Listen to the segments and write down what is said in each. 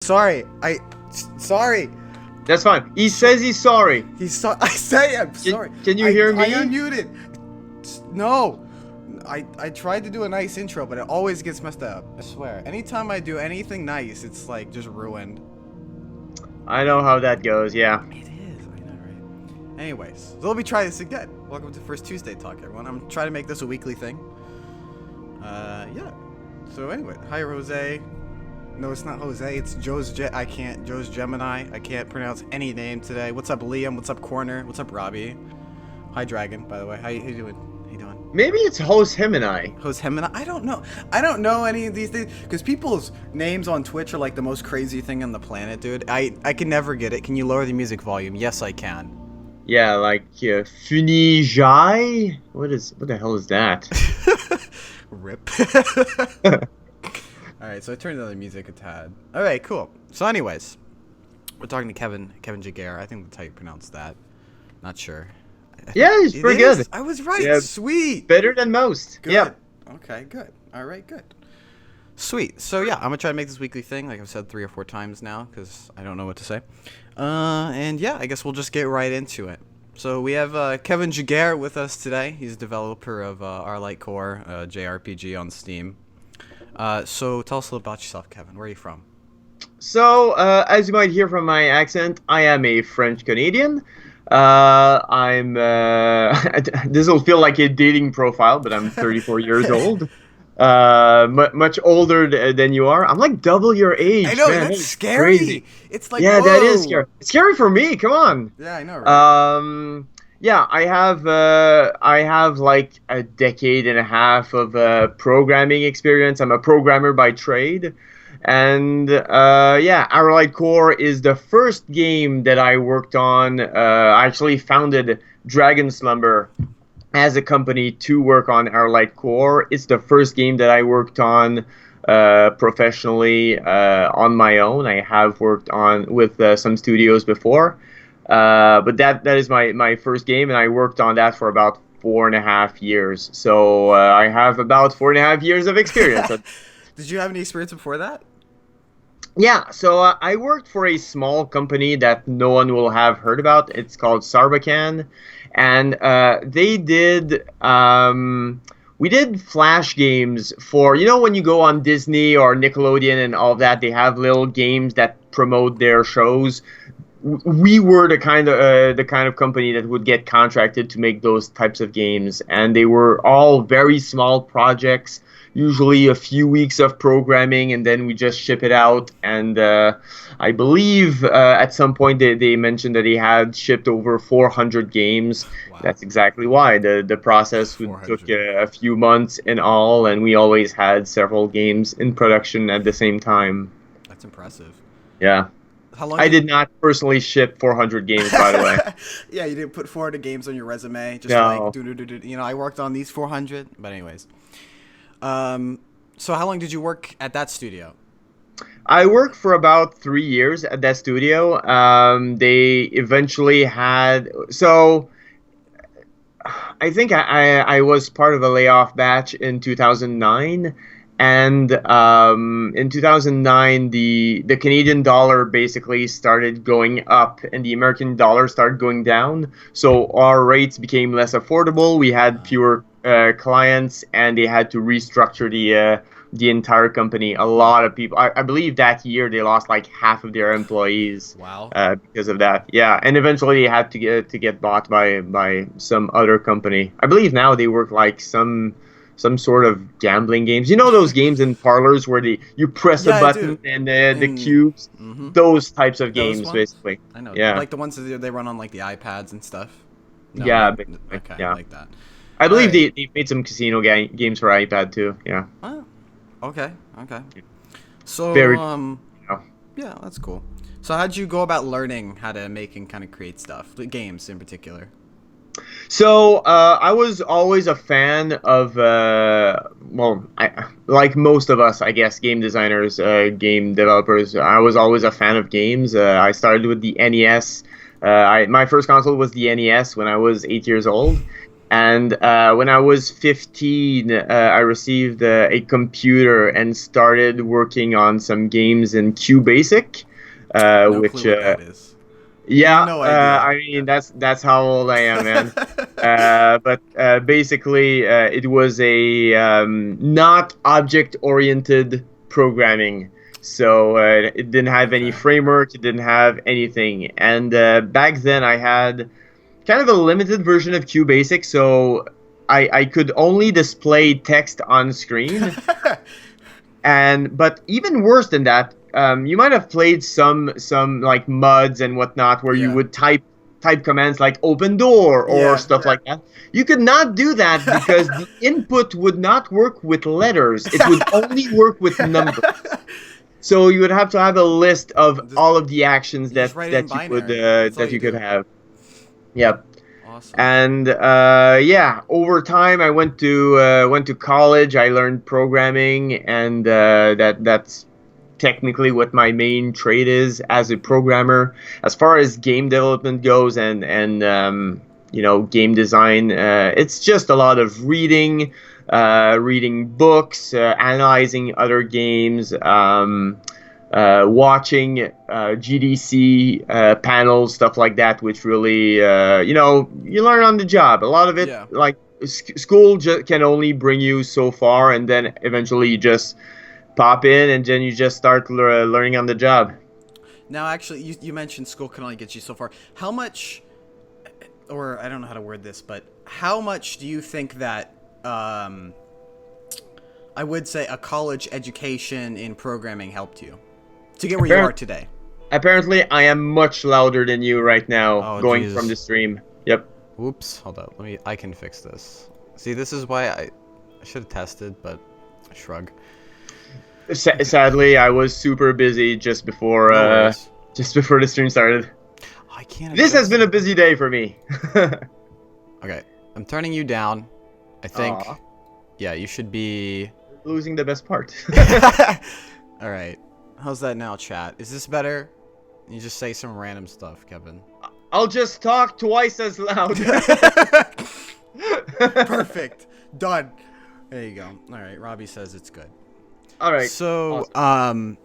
sorry. Sorry. That's fine. He says he's sorry. I say I'm sorry. Can you hear me? I unmuted. No. I tried to do a nice intro, but it always gets messed up. I swear. Anytime I do anything nice, it's like just ruined. I know how that goes, yeah. It is. I know, right? Anyways, so let me try this again. Welcome to First Tuesday Talk, everyone. I'm trying to make this a weekly thing. Yeah. So anyway, hi Jose. No, it's not Jose. It's Joe's Gemini. I can't pronounce any name today. What's up, Liam? What's up, Corner? What's up, Robbie? Hi, Dragon. By the way, how you doing? How you doing? Maybe it's Host Gemini. Host Gemini. I don't know. I don't know any of these things because people's names on Twitch are like the most crazy thing on the planet, dude. I can never get it. Can you lower the music volume? Yes, I can. Yeah, like Funijai. What the hell is that? Rip. Alright, so I turned down the music a tad. Alright, cool. So anyways, we're talking to Kevin Giguère. I think that's how you pronounce that. Not sure. Yeah, he's pretty good. I was right. Yeah, Sweet. Better than most. Good. Yeah. Okay, good. Alright, good. Sweet. So yeah, I'm going to try to make this weekly thing, like I've said 3 or 4 times now, because I don't know what to say. And yeah, I guess we'll just get right into it. So we have Kevin Giguère with us today. He's a developer of Our Light Core, JRPG on Steam. So tell us a little about yourself, Kevin. Where are you from? So, as you might hear from my accent, I am a French Canadian. This will feel like a dating profile, but I'm 34 years old. Much older than you are. I'm like double your age. I know, man. that's scary. Crazy. It's like, yeah, whoa. that is scary. It's scary for me. Come on. Yeah, I know, right? Yeah, I have like a decade and a half of programming experience. I'm a programmer by trade. And yeah, Our Light Core is the first game that I worked on. I actually founded Dragon Slumber as a company to work on Our Light Core. It's the first game that I worked on professionally on my own. I have worked on with some studios before. But that is my first game, and I worked on that for about 4.5 years. So I have about 4.5 years of experience. Did you have any experience before that? Yeah, so I worked for a small company that no one will have heard about. It's called Sarbacan, and they did. We did flash games for, when you go on Disney or Nickelodeon and all of that, they have little games that promote their shows. We were the kind of company that would get contracted to make those types of games, and they were all very small projects, usually a few weeks of programming, and then we just ship it out. And I believe at some point they mentioned that they had shipped over 400 games. Wow. That's exactly why the process took a few months in all, and we always had several games in production at the same time. That's impressive. Yeah. I did not personally ship 400 games, by the way. Yeah, you didn't put 400 games on your resume. Just no. Like, I worked on these 400. But anyways. So how long did you work at that studio? I worked for about 3 years at that studio. They eventually had... So, I think I was part of a layoff batch in 2009. And in 2009, the Canadian dollar basically started going up and the American dollar started going down. So our rates became less affordable. We had fewer clients, and they had to restructure the entire company. A lot of people, I believe that year they lost like half of their employees. Wow. Because of that. Yeah, and eventually they had to get bought by some other company. I believe now they work like some sort of gambling games. You know those games in parlors where you press a button and the cubes? Mm-hmm. Those types of games, basically. I know. Yeah. Like the ones that they run on like the iPads and stuff? No, yeah. Okay, yeah. like that. I believe they made some casino games for iPad too. Yeah. Oh, okay. So, yeah, that's cool. So how'd you go about learning how to make and kind of create stuff? Games in particular? So I was always a fan of, like most of us, I guess, game designers, game developers. I was always a fan of games. I started with the NES. My first console was the NES when I was 8 years old. And when I was 15, I received a computer and started working on some games in QBasic, No clue which what that is. yeah, No idea. I mean that's how old I am, man. But basically, it was a not object-oriented programming. So it didn't have any Okay. framework, it didn't have anything. And back then, I had kind of a limited version of QBasic, so I could only display text on screen. And but even worse than that, you might have played some like muds and whatnot where you Yeah. would type commands like open door or Yeah. stuff like that. You could not do that because the input would not work with letters. It would only work with numbers. So you would have to have a list of Just all of the actions you just write it in binary. That's all that you you could do. have. Yep. Awesome. And yeah, over time I went to college. I learned programming, and that's technically what my main trade is as a programmer. As far as game development goes, and game design, it's just a lot of reading books, analyzing other games. Watching GDC panels, stuff like that, which really, you learn on the job. A lot of it, Yeah. like school, can only bring you so far, and then eventually you just pop in, and then you just start learning on the job. Now, actually, you mentioned school can only get you so far. How much, or I don't know how to word this, but how much do you think that I would say a college education in programming helped you to get where you are today? Apparently, I am much louder than you right now, Oh, going from Jesus. the stream. Yep. Whoops. Hold up. I can fix this. See, this is why I should have tested, but shrug. Sadly, I was super busy No worries. just before the stream started. Oh, I can't. This has adjust been a it. busy day for me. Okay, I'm turning you down. I think. Aw. Yeah, you should be. Losing the best part. All right. How's that now, chat? Is this better? You just say some random stuff, Kevin. I'll just talk twice as loud. Perfect. Done. There you go. All right. Robbie says it's good. All right. So, awesome.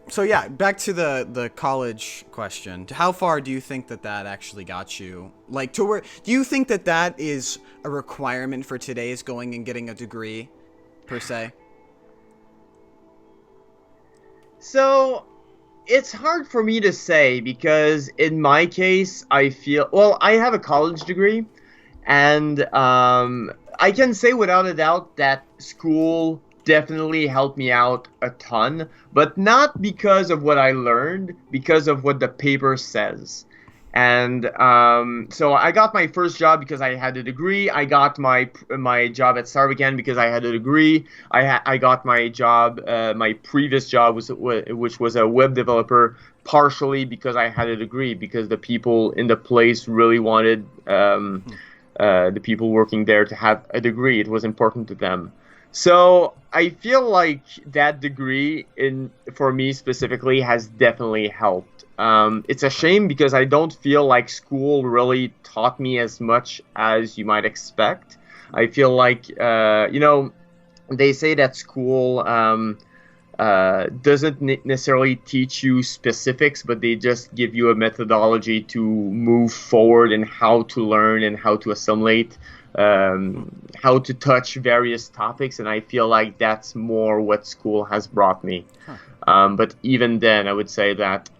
so yeah, back to the college question. How far do you think that actually got you? Like, to where do you think that is a requirement for today's going and getting a degree, per se? So it's hard for me to say because in my case, I feel well. I have a college degree, and I can say without a doubt that school definitely helped me out a ton, but not because of what I learned, because of what the paper says. And so I got my first job because I had a degree. I got my job at Sarbacane because I had a degree. I got my job, my previous job which was a web developer, partially because I had a degree, because the people in the place really wanted the people working there to have a degree. It was important to them. So I feel like that degree for me specifically has definitely helped. It's a shame because I don't feel like school really taught me as much as you might expect. I feel like, they say that school doesn't necessarily teach you specifics, but they just give you a methodology to move forward and how to learn and how to assimilate, how to touch various topics. And I feel like that's more what school has brought me. But even then, I would say that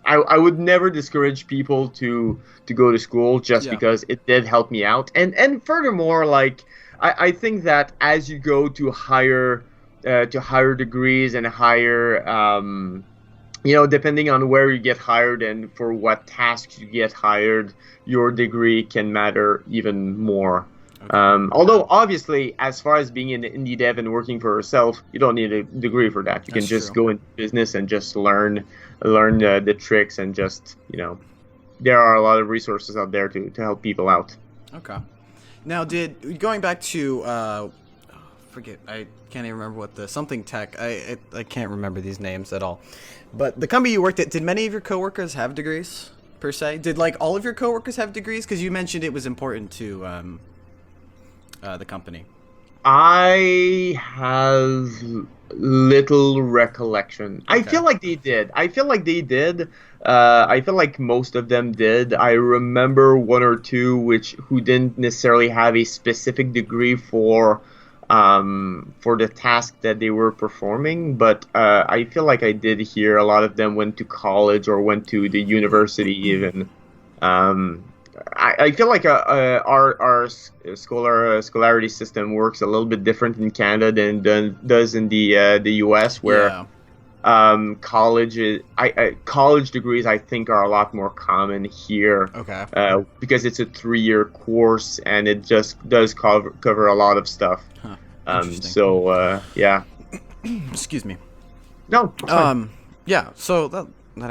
I would never discourage people to go to school just because it did help me out. And furthermore, like I think that as you go to higher degrees and higher, depending on where you get hired and for what tasks you get hired, your degree can matter even more. Okay. Although obviously, as far as being in indie dev and working for yourself, you don't need a degree for that. You can just go into business and just learn the tricks, and just, there are a lot of resources out there to help people out. Okay. Now, going back to forget, I can't even remember what something tech. I can't remember these names at all. But the company you worked at, did many of your coworkers have degrees per se? Did like all of your coworkers have degrees? Because you mentioned it was important to the company. I have little recollection. I Okay. feel like they did. I feel like they did. I feel like most of them did. I remember one or two who didn't necessarily have a specific degree for the task that they were performing, but I feel like I did hear a lot of them went to college or went to the university even. Um, I feel like our scholarity system works a little bit different in Canada than does in the U.S., where Yeah. college degrees I think are a lot more common here, Okay. because it's a 3-year course and it just does cover a lot of stuff. Huh. Interesting. So yeah. Excuse me. No, it's fine. Yeah. So that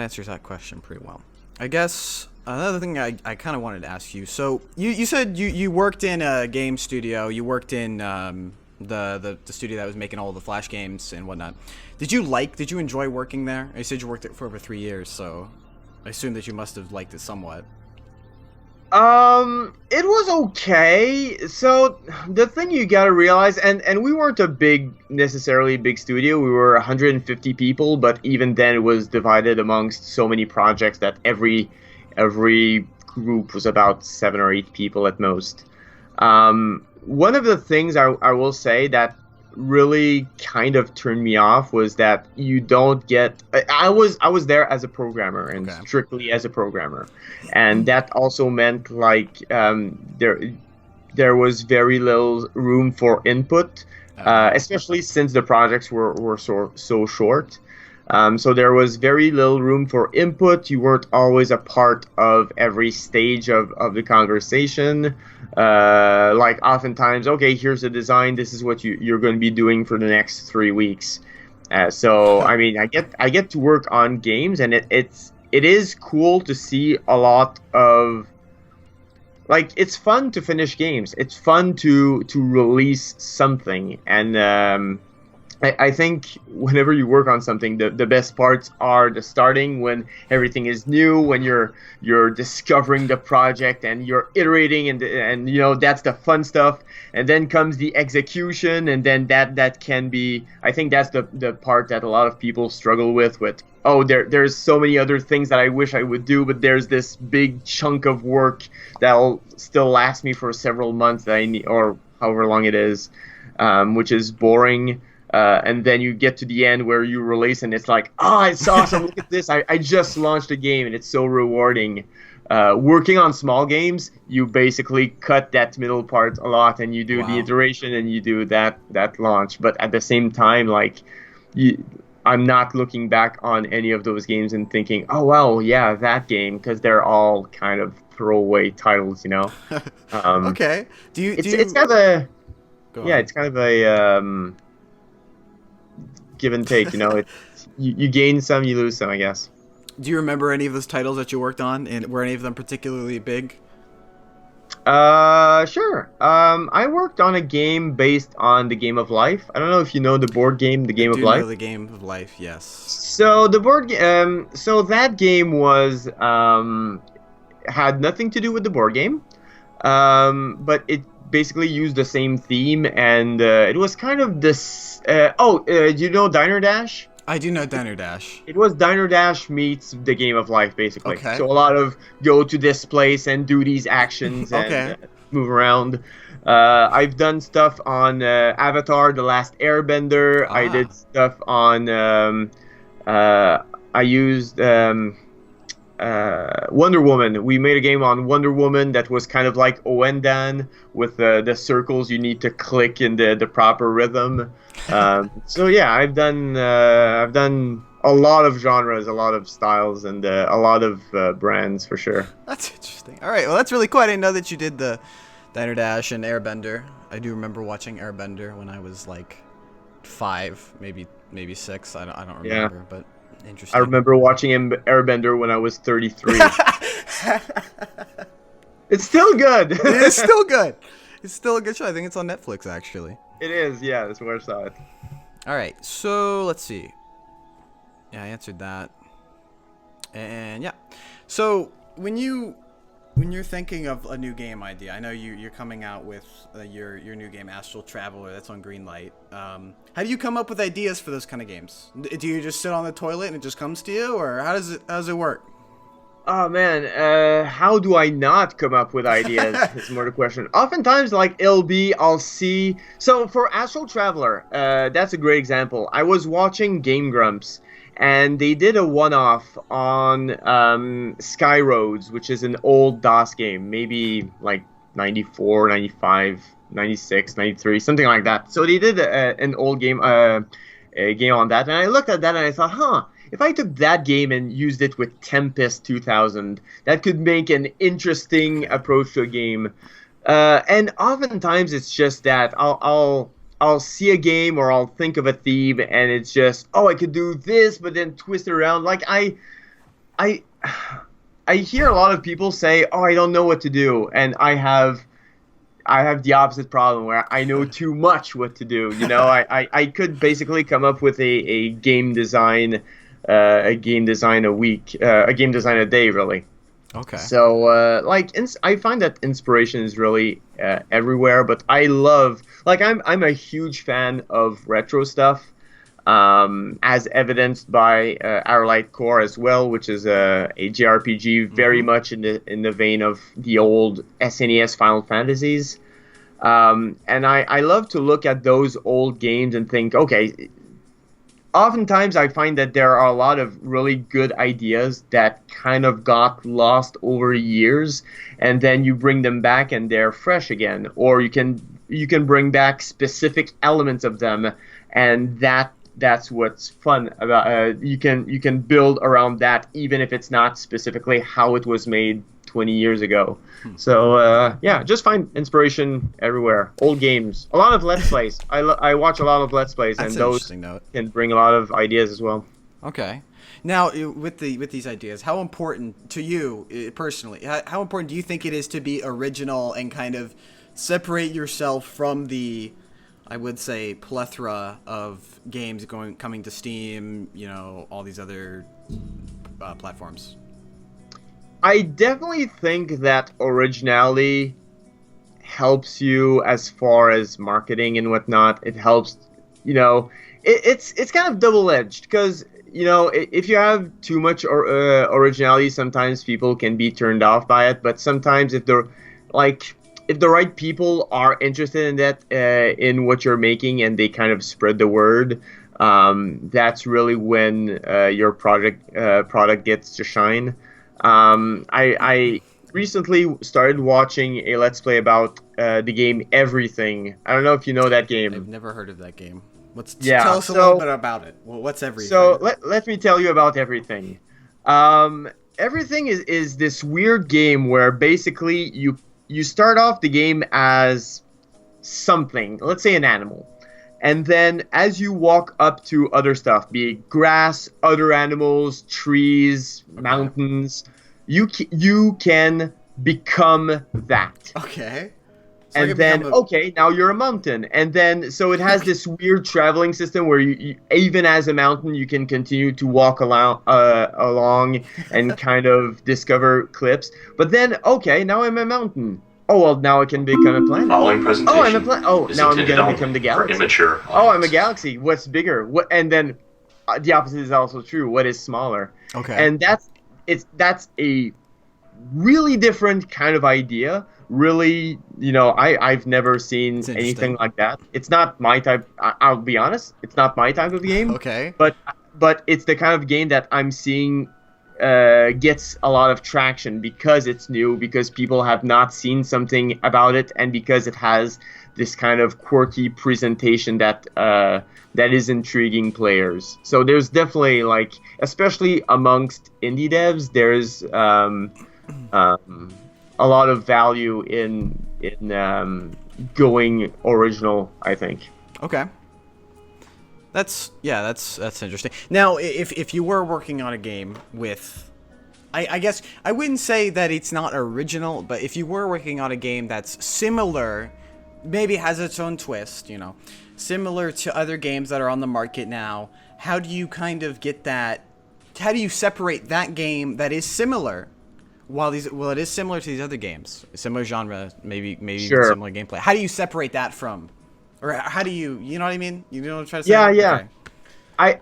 answers that question pretty well. I guess another thing I kind of wanted to ask you. So you said you worked in a game studio. You worked in the studio that was making all the Flash games and whatnot. Did you enjoy working there? You said you worked there for over 3 years, so I assume that you must have liked it somewhat. It was okay. So the thing you gotta realize, and we weren't necessarily big studio. We were 150 people, but even then it was divided amongst so many projects that every group was about 7 or 8 people at most. One of the things I will say that really kind of turned me off was that you don't get. I was there as a programmer and Okay. strictly as a programmer, and that also meant like there was very little room for input, especially since the projects were so short. So there was very little room for input. You weren't always a part of every stage of the conversation. Like oftentimes, okay, here's the design. This is what you're going to be doing for the next 3 weeks. So I mean, I get to work on games, and it is cool to see a lot of, like, it's fun to finish games. It's fun to release something, and I think whenever you work on something, the best parts are the starting, when everything is new, when you're discovering the project and you're iterating, and you know, that's the fun stuff. And then comes the execution, and then that can be, I think that's the part that a lot of people struggle with. Oh, there's so many other things that I wish I would do, but there's this big chunk of work that'll still last me for several months that I need, or however long it is, which is boring. And then you get to the end where you release, and it's like, oh, it's awesome. Look at this. I just launched a game, and it's so rewarding. Working on small games, you basically cut that middle part a lot, and you do the iteration, and you do that launch. But at the same time, like, I'm not looking back on any of those games and thinking, oh, well, yeah, that game, because they're all kind of throwaway titles, you know? Okay. It's kind of a... Go Yeah, on. it's kind of a... give and take, you know. You gain some, you lose some, I guess. Do you remember any of those titles that you worked on, and were any of them particularly big? Sure. I worked on a game based on the Game of Life. I don't know if you know the board game, the I Game of do Life. know the Game of Life, yes. So so that game was had nothing to do with the board game, but it basically used the same theme, and it was kind of this. Do you know Diner Dash? I do know Diner Dash. It was Diner Dash meets the Game of Life, basically. Okay. So a lot of go to this place and do these actions and Okay. move around. I've done stuff on Avatar: The Last Airbender. I Ah. did stuff on. I used Wonder Woman. We made a game on Wonder Woman that was kind of like Oendan, with the circles you need to click in the proper rhythm. So yeah, I've done a lot of genres, a lot of styles, and a lot of brands for sure. That's interesting. All right, well, that's really cool. I didn't know that you did the Diner Dash and Airbender. I do remember watching Airbender when I was like 5, maybe 6. I don't Yeah. remember, but interesting. I remember watching Airbender when I was 33. It's still good. It is still good. It's still a good show. I think it's on Netflix, actually. It is, yeah. That's where I saw it. All right, so let's see. Yeah, I answered that. And yeah. So when you're thinking of a new game idea, I know you're coming out with your new game Astral Traveler that's on Greenlight. How do you come up with ideas for those kind of games? Do you just sit on the toilet and it just comes to you, or how does it work? Oh man, how do I not come up with ideas? Is more the question. Oftentimes, like I'll see. So for Astral Traveler, that's a great example. I was watching Game Grumps, and they did a one-off on Sky Roads, which is an old DOS game, maybe like 94, 95, 96, 93, something like that. So they did an old game, a game on that, and I looked at that and I thought, huh. If I took that game and used it with Tempest 2000, that could make an interesting approach to a game. And oftentimes it's just that I'll see a game or I'll think of a theme and it's just, oh, I could do this, but then twist it around. Like I hear a lot of people say, oh, I don't know what to do, and I have the opposite problem where I know too much what to do. You know, I could basically come up with a game design. A game design a week, a game design a day, really. Okay. So, I find that inspiration is really everywhere. But I love, I'm a huge fan of retro stuff, as evidenced by Our Light Core as well, which is a JRPG very much in the vein of the old SNES Final Fantasies. And I love to look at those old games and think, okay. Oftentimes, I find that there are a lot of really good ideas that kind of got lost over years, and then you bring them back and they're fresh again. Or you can bring back specific elements of them, and that's what's fun about. You can build around that, even if it's not specifically how it was made 20 years ago. So just find inspiration everywhere. Old games, a lot of Let's Plays. I watch a lot of Let's Plays, That's and an those interesting note. can bring a lot of ideas as well. Okay. Now, with these ideas, how important to you personally? How important do you think it is to be original and kind of separate yourself from the, I would say, plethora of games coming to Steam? You know, all these other platforms. I definitely think that originality helps you as far as marketing and whatnot. It helps, you know, it's kind of double-edged because, you know, if you have too much originality, sometimes people can be turned off by it. But sometimes if the right people are interested in that, in what you're making, and they kind of spread the word, that's really when your product gets to shine. I recently started watching a Let's Play about the game Everything. I don't know if you know that game. I've never heard of that game. Tell Yeah, us a little bit about it. Well, what's Everything? So let me tell you about Everything. Everything is this weird game where basically you start off the game as something, let's say an animal. And then as you walk up to other stuff, be it grass, other animals, trees, mountains, you can become that. Okay. So and then, now you're a mountain. And then, so it has this weird traveling system where you even as a mountain, you can continue to walk along and kind of discover cliffs. But then, now I'm a mountain. Oh, well, now I can become a planet. Following presentation. Oh, I'm a planet. Oh, now I'm going to become the galaxy. For immature oh, I'm a galaxy. What's bigger? And then the opposite is also true. What is smaller? Okay. And that's a really different kind of idea. Really, you know, I've never seen anything like that. It's not my type. I'll be honest. It's not my type of game. Okay. But it's the kind of game that I'm seeing gets a lot of traction because it's new, because people have not seen something about it, and because it has this kind of quirky presentation that is intriguing players. So there's definitely, like, especially amongst indie devs, there's a lot of value in going original, I think. Okay. That's interesting. Now, if you were working on a game with, I guess I wouldn't say that it's not original, but if you were working on a game that's similar, maybe has its own twist, you know, similar to other games that are on the market now, how do you kind of get that? How do you separate that game that is similar Well, it is similar to these other games, similar genre, maybe even Sure. similar gameplay. How do you separate that from, or how do you know what I mean? You know what I'm trying to say? Yeah, yeah. Okay.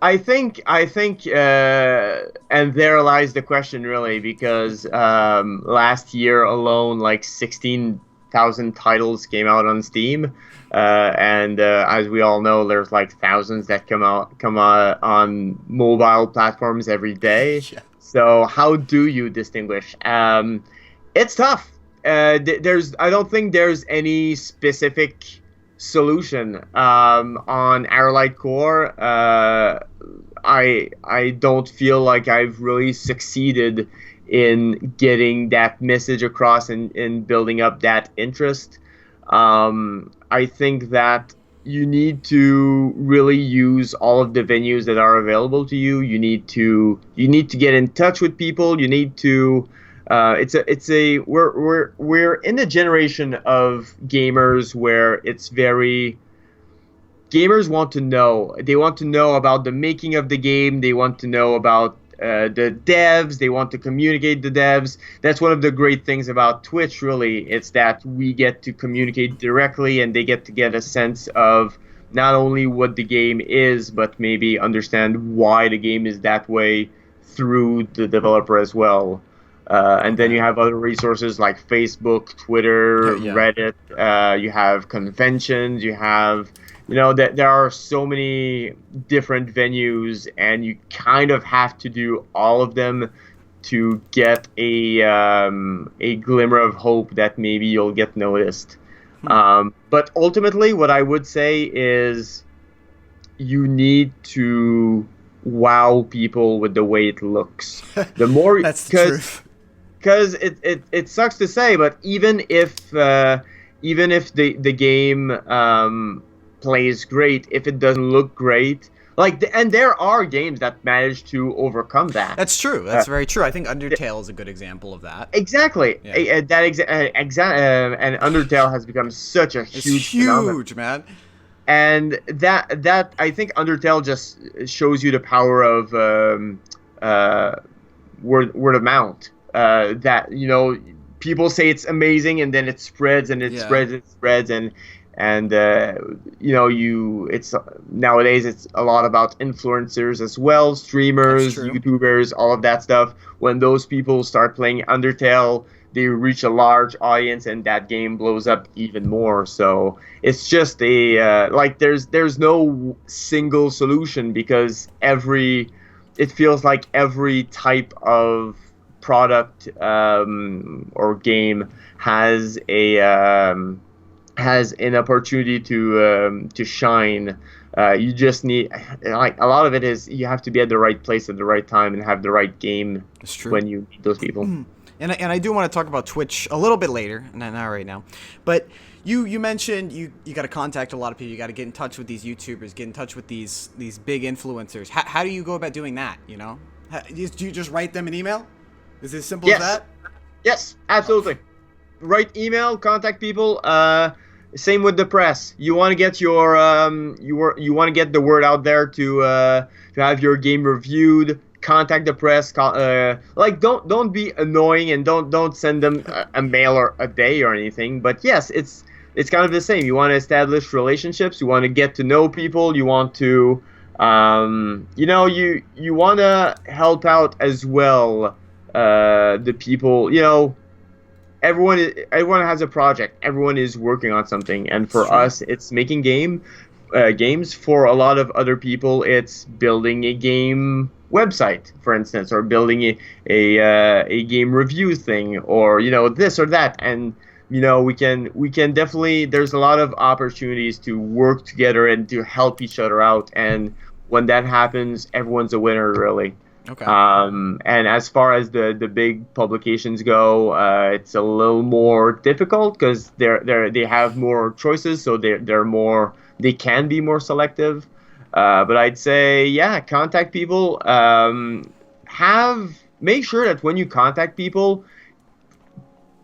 I think, and there lies the question really, because last year alone, like 16,000 titles came out on Steam, and as we all know, there's like thousands that come out on mobile platforms every day. Yeah. So how do you distinguish? It's tough. I don't think there's any specific solution on Arrowlight Core. I don't feel like I've really succeeded in getting that message across and in building up that interest. I think that you need to really use all of the venues that are available to you. You need to get in touch with people. You need to we're in a generation of gamers where it's very gamers want to know. They want to know about the making of the game. They want to know about the devs. They want to communicate the devs. That's one of the great things about Twitch, really. It's that we get to communicate directly, and they get a sense of not only what the game is, but maybe understand why the game is that way through the developer as well. And then you have other resources like Facebook, Twitter, Yeah. Reddit. You have conventions. You have, that there are so many different venues, and you kind of have to do all of them to get a glimmer of hope that maybe you'll get noticed. But ultimately, what I would say is you need to wow people with the way it looks. The more That's the truth. Because it sucks to say, but even if the game plays great, if it doesn't look great, and there are games that manage to overcome that. That's true. That's very true. I think Undertale is a good example of that. Exactly. Yeah. And Undertale has become such a huge phenomenon. Man. And that I think Undertale just shows you the power of word of mouth. That people say it's amazing, and then it spreads and it spreads, and it's nowadays it's a lot about influencers as well, streamers, YouTubers, all of that stuff. When those people start playing Undertale, they reach a large audience, and that game blows up even more. So it's just there's no single solution, because it feels like every type of product or game has an opportunity to shine. You just need, a lot of it is you have to be at the right place at the right time and have the right game when you meet those people. And I do want to talk about Twitch a little bit later, not right now. But you mentioned you got to contact a lot of people. You got to get in touch with these YouTubers, get in touch with these big influencers. How do you go about doing that? Do you just write them an email? Is it as simple as that? Yes, absolutely. Write email, contact people. Same with the press. You want to get you want to get the word out there to have your game reviewed. Contact the press. Don't be annoying, and don't send them a mail or a day or anything. But yes, it's kind of the same. You want to establish relationships. You want to get to know people. You want to you want to help out as well. The people, everyone has a project. Everyone is working on something, and for us, it's making games. For a lot of other people, it's building a game website, for instance, or building a game review thing, or this or that. And we can definitely. There's a lot of opportunities to work together and to help each other out. And when that happens, everyone's a winner, really. Okay. And as far as the big publications go, it's a little more difficult because they have more choices, so they can be more selective. But I'd say, contact people. Make sure that when you contact people,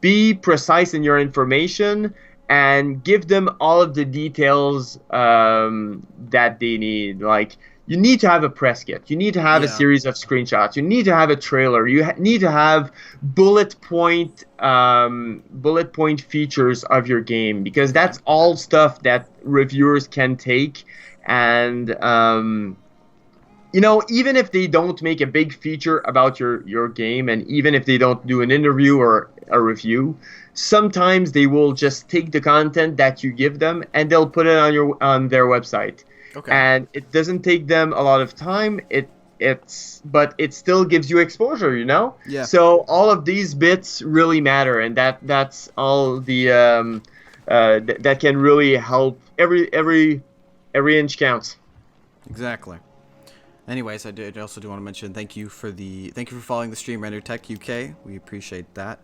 be precise in your information and give them all of the details that they need. Like, you need to have a press kit. You need to have a Yeah. series of screenshots. You need to have a trailer. You need to have bullet point features of your game, because Okay. that's all stuff that reviewers can take and even if they don't make a big feature about your game, and even if they don't do an interview or a review, sometimes they will just take the content that you give them and they'll put it on their website. Okay. And it doesn't take them a lot of time. But it still gives you exposure, Yeah. So all of these bits really matter, and that's all the that can really help. Every inch counts. Exactly. Anyways, I also do want to mention thank you for following the stream, Render Tech UK. We appreciate that.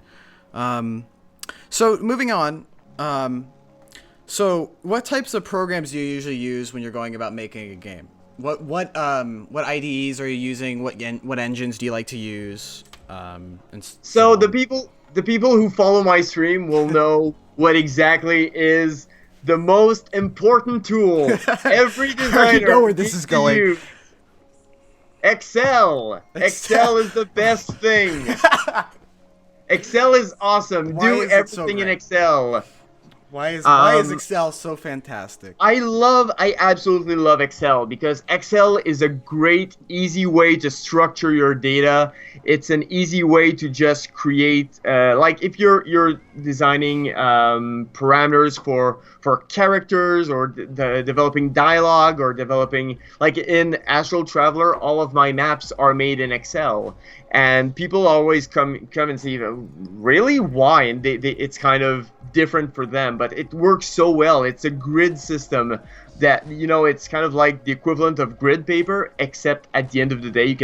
So moving on. So what types of programs do you usually use when you're going about making a game? What IDEs are you using? What engines do you like to use? So the people who follow my stream will know what exactly is the most important tool every designer I already know where this needs is to going. use. Excel. Excel is the best thing. Excel is awesome. Why Do is it so everything in great? Excel. Why is Excel so fantastic? I absolutely love Excel, because Excel is a great, easy way to structure your data. It's an easy way to just create, like if you're designing parameters for characters, or developing dialogue, or developing, like in Astral Traveler, all of my maps are made in Excel. And people always come and say, really, why? And it's kind of different for them, but it works so well. It's a grid system that, it's kind of like the equivalent of grid paper, except at the end of the day,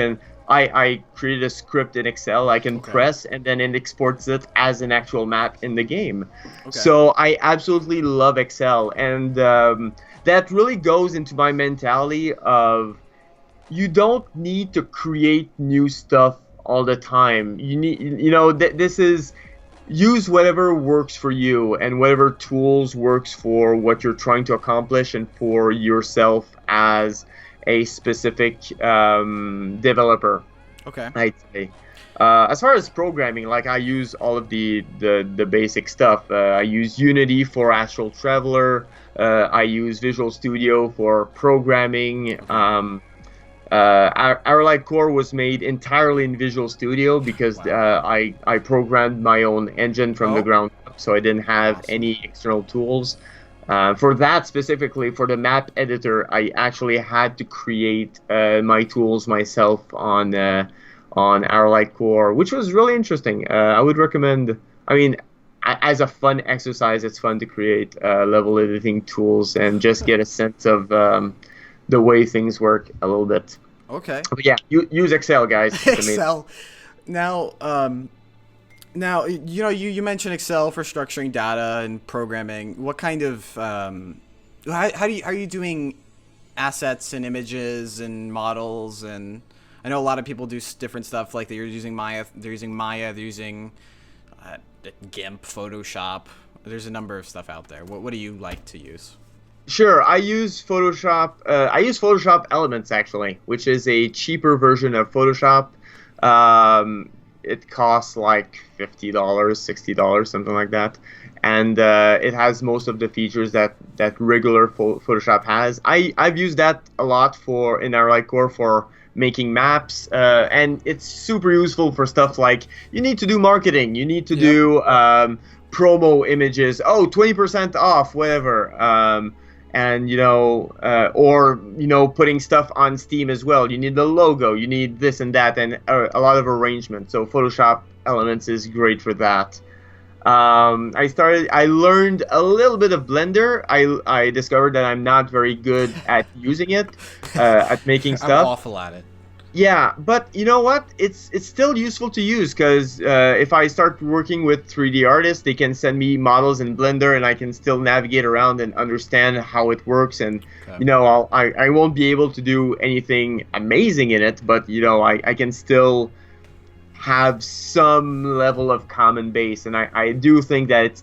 I created a script in Excel I can press, and then it exports it as an actual map in the game. Okay. So I absolutely love Excel, and that really goes into my mentality of, you don't need to create new stuff all the time. You need, this is, use whatever works for you, and whatever tools works for what you're trying to accomplish, and for yourself as a specific developer. Okay. I'd say. As far as programming, like, I use all of the basic stuff. I use Unity for Astral Traveler. I use Visual Studio for programming. Our Light Core was made entirely in Visual Studio, because I programmed my own engine from the ground up, so I didn't have any external tools. For that specifically, for the map editor, I actually had to create my tools myself on Our Light Core, which was really interesting. I would recommend. I mean, as a fun exercise, it's fun to create level editing tools and just get a sense of the way things work a little bit. Okay. But yeah, use Excel, guys. Excel. Now, you mentioned Excel for structuring data and programming. What kind of how are you doing assets and images and models? And I know a lot of people do different stuff, like they're using Maya. They're using GIMP, Photoshop. There's a number of stuff out there. What do you like to use? Sure, I use Photoshop. I use Photoshop Elements, actually, which is a cheaper version of Photoshop. It costs like $50, $60, something like that, and it has most of the features that regular Photoshop has. I've used that a lot in our Light Core for making maps, and it's super useful for stuff like, you need to do marketing, you need to do promo images, 20% off, whatever. And or putting stuff on Steam as well. You need the logo, you need this and that, and a lot of arrangement. So Photoshop Elements is great for that. I learned a little bit of Blender. I discovered that I'm not very good at using it, at making stuff. I'm awful at it. Yeah, but you know what? It's still useful to use, because if I start working with 3D artists, they can send me models in Blender, and I can still navigate around and understand how it works. And I won't be able to do anything amazing in it, but I can still have some level of common base. And I do think that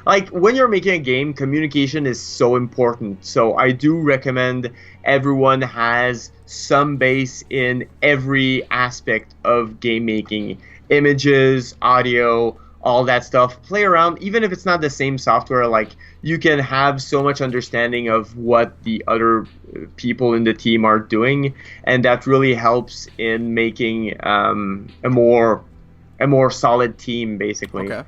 like when you're making a game, communication is so important. So I do recommend everyone has some base in every aspect of game making, images, audio, all that stuff. Play around, even if it's not the same software. Like you can have so much understanding of what the other people in the team are doing, and that really helps in making a more solid team, basically. Okay.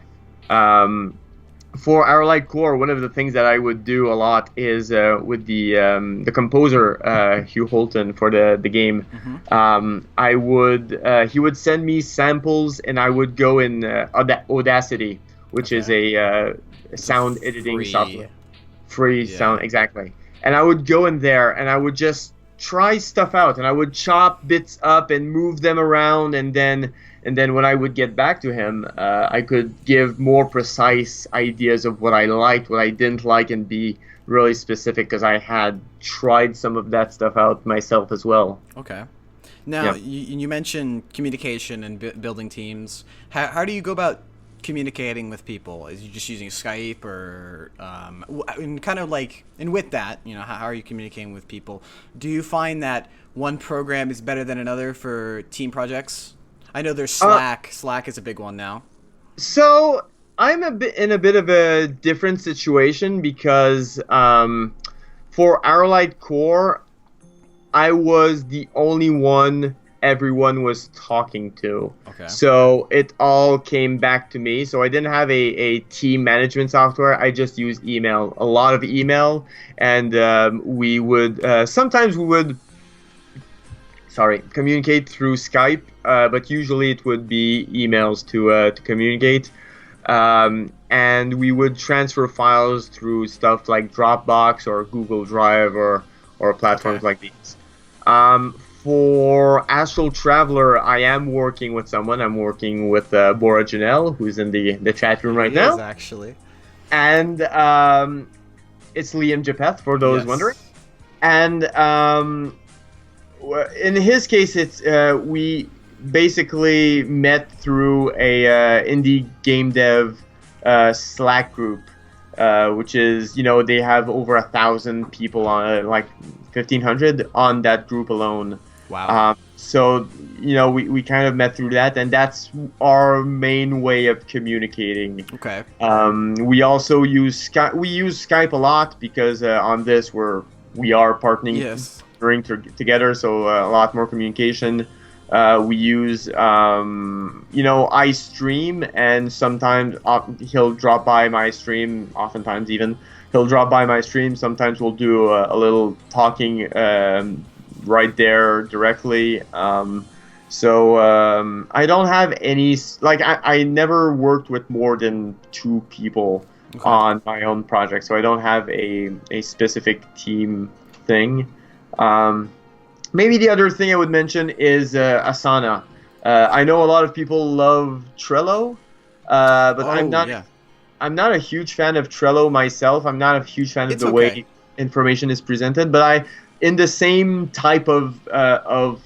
For our light core, one of the things that I would do a lot is with the composer Hugh Holton for the game. I would he would send me samples, and I would go in Audacity, which is a sound editing software, free sound, exactly. And I would go in there, and I would just try stuff out, and I would chop bits up and move them around, and then when I would get back to him, I could give more precise ideas of what I liked, what I didn't like, and be really specific because I had tried some of that stuff out myself as well. Okay. Now, you mentioned communication and building teams. How do you go about communicating with people? Is you just using Skype, or and kind of like, and with that, how are you communicating with people? Do you find that one program is better than another for team projects? I know there's Slack. Slack is a big one now. So I'm in a bit of a different situation because for our light core, I was the only one everyone was talking to. Okay. So it all came back to me. So I didn't have a team management software. I just used email, a lot of email, and we would sometimes communicate through Skype, but usually it would be emails to communicate. And we would transfer files through stuff like Dropbox or Google Drive or platforms like these. For Astral Traveler, I am working with someone. I'm working with Bora Janelle, who's in the chat room right now. Yes, actually. And it's Liam Japheth, for those wondering. And in his case, it's we basically met through a indie game dev Slack group, which is, they have over 1,000 people on, like 1,500 on that group alone. Wow. So we kind of met through that, and that's our main way of communicating. Okay. We also use Skype. We use Skype a lot because on this we are partnering. Yes. Together, so a lot more communication. We use iStream, and sometimes he'll drop by my stream. Oftentimes, even he'll drop by my stream. Sometimes we'll do a little talking right there directly. So I don't have any, like I never worked with more than 2 people on my own project, so I don't have a specific team thing. Maybe the other thing I would mention is Asana. I know a lot of people love Trello, but I'm not a huge fan of Trello myself. I'm not a huge fan of the way information is presented. But in the same type of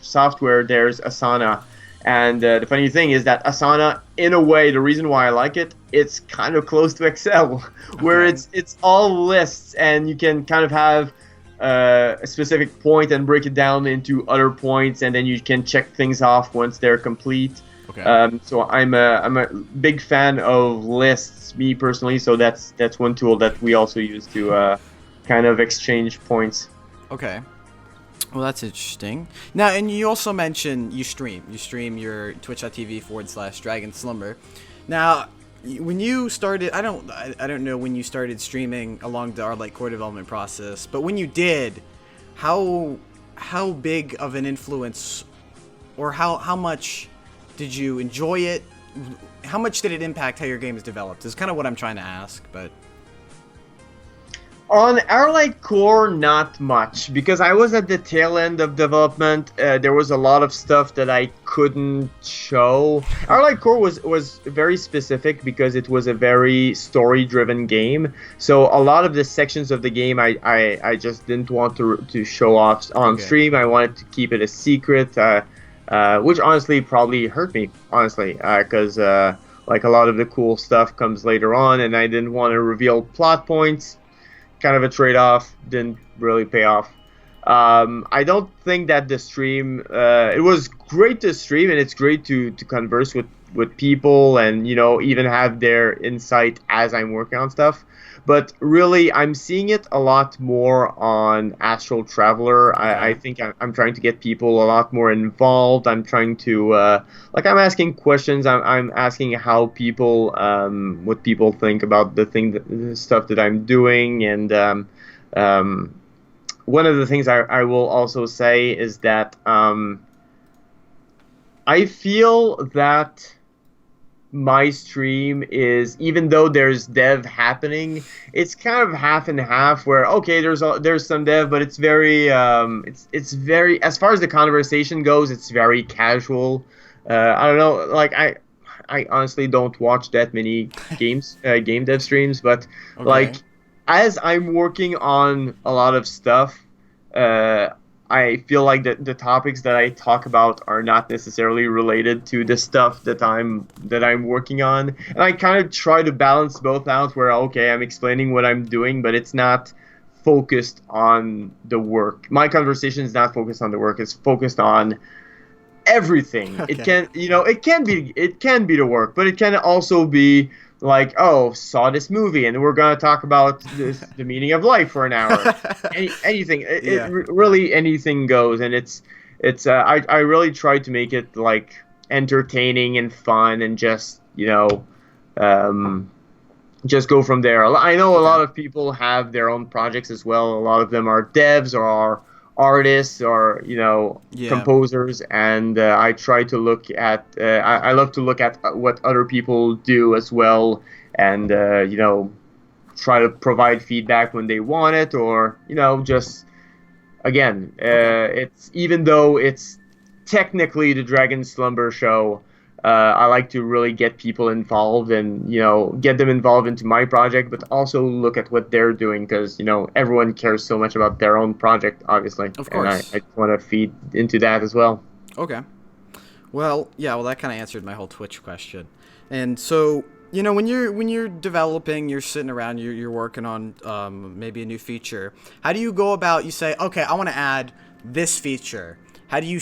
software, there's Asana. And the funny thing is that Asana, in a way, the reason why I like it, it's kind of close to Excel, where it's all lists, and you can kind of have a specific point and break it down into other points, and then you can check things off once they're complete. Okay. So I'm a big fan of lists, me personally. So that's one tool that we also use to kind of exchange points. Okay. Well, that's interesting. Now, and you also mentioned you stream your twitch.tv/Dragon Slumber. Now, when you started, I don't know when you started streaming along the Arlight core development process, but when you did, how big of an influence, or how much did you enjoy it? How much did it impact how your game is developed? Is kind of what I'm trying to ask, but. On Arlight core, not much, because I was at the tail end of development. There was a lot of stuff that I couldn't show. Arlight core was very specific because it was a very story-driven game. So a lot of the sections of the game I just didn't want to show off on stream. I wanted to keep it a secret, which honestly probably hurt me, because like a lot of the cool stuff comes later on, and I didn't want to reveal plot points. Kind of a trade-off. Didn't really pay off. I don't think that the stream. It was great to stream, and it's great to converse with people, and even have their insight as I'm working on stuff. But really, I'm seeing it a lot more on Astral Traveler. I think I'm trying to get people a lot more involved. I'm trying to, I'm asking questions. I'm asking how people, what people think about the stuff that I'm doing. And one of the things I will also say is that I feel that my stream is, even though there's dev happening, it's kind of half and half, where okay, there's some dev, but it's very it's very, as far as the conversation goes, it's very casual. I don't know, like I honestly don't watch that many game dev streams, but Okay. like as I'm working on a lot of stuff, I feel like the topics that I talk about are not necessarily related to the stuff that I'm working on, and I kind of try to balance both out. Where okay, I'm explaining what I'm doing, but it's not focused on the work. My conversation is not focused on the work; it's focused on everything. Okay. It can be the work, but it can also be like, oh, saw this movie and we're gonna talk about the meaning of life for an hour. Anything, Yeah. really anything goes, and it's I really try to make it like entertaining and fun, and just just go from there. I know a lot of people have their own projects as well. A lot of them are devs or are artists or composers, and I try to look at I love to look at what other people do as well, and try to provide feedback when they want it, or just again it's, even though it's technically the Dragon Slumber show, I like to really get people involved, and get them involved into my project, but also look at what they're doing, because everyone cares so much about their own project, obviously. Of course. And I want to feed into that as well. Okay. Well, yeah. Well, that kind of answered my whole Twitch question. And so, when you're developing, you're sitting around, you're working on maybe a new feature. How do you go about? You say, okay, I want to add this feature. How do you?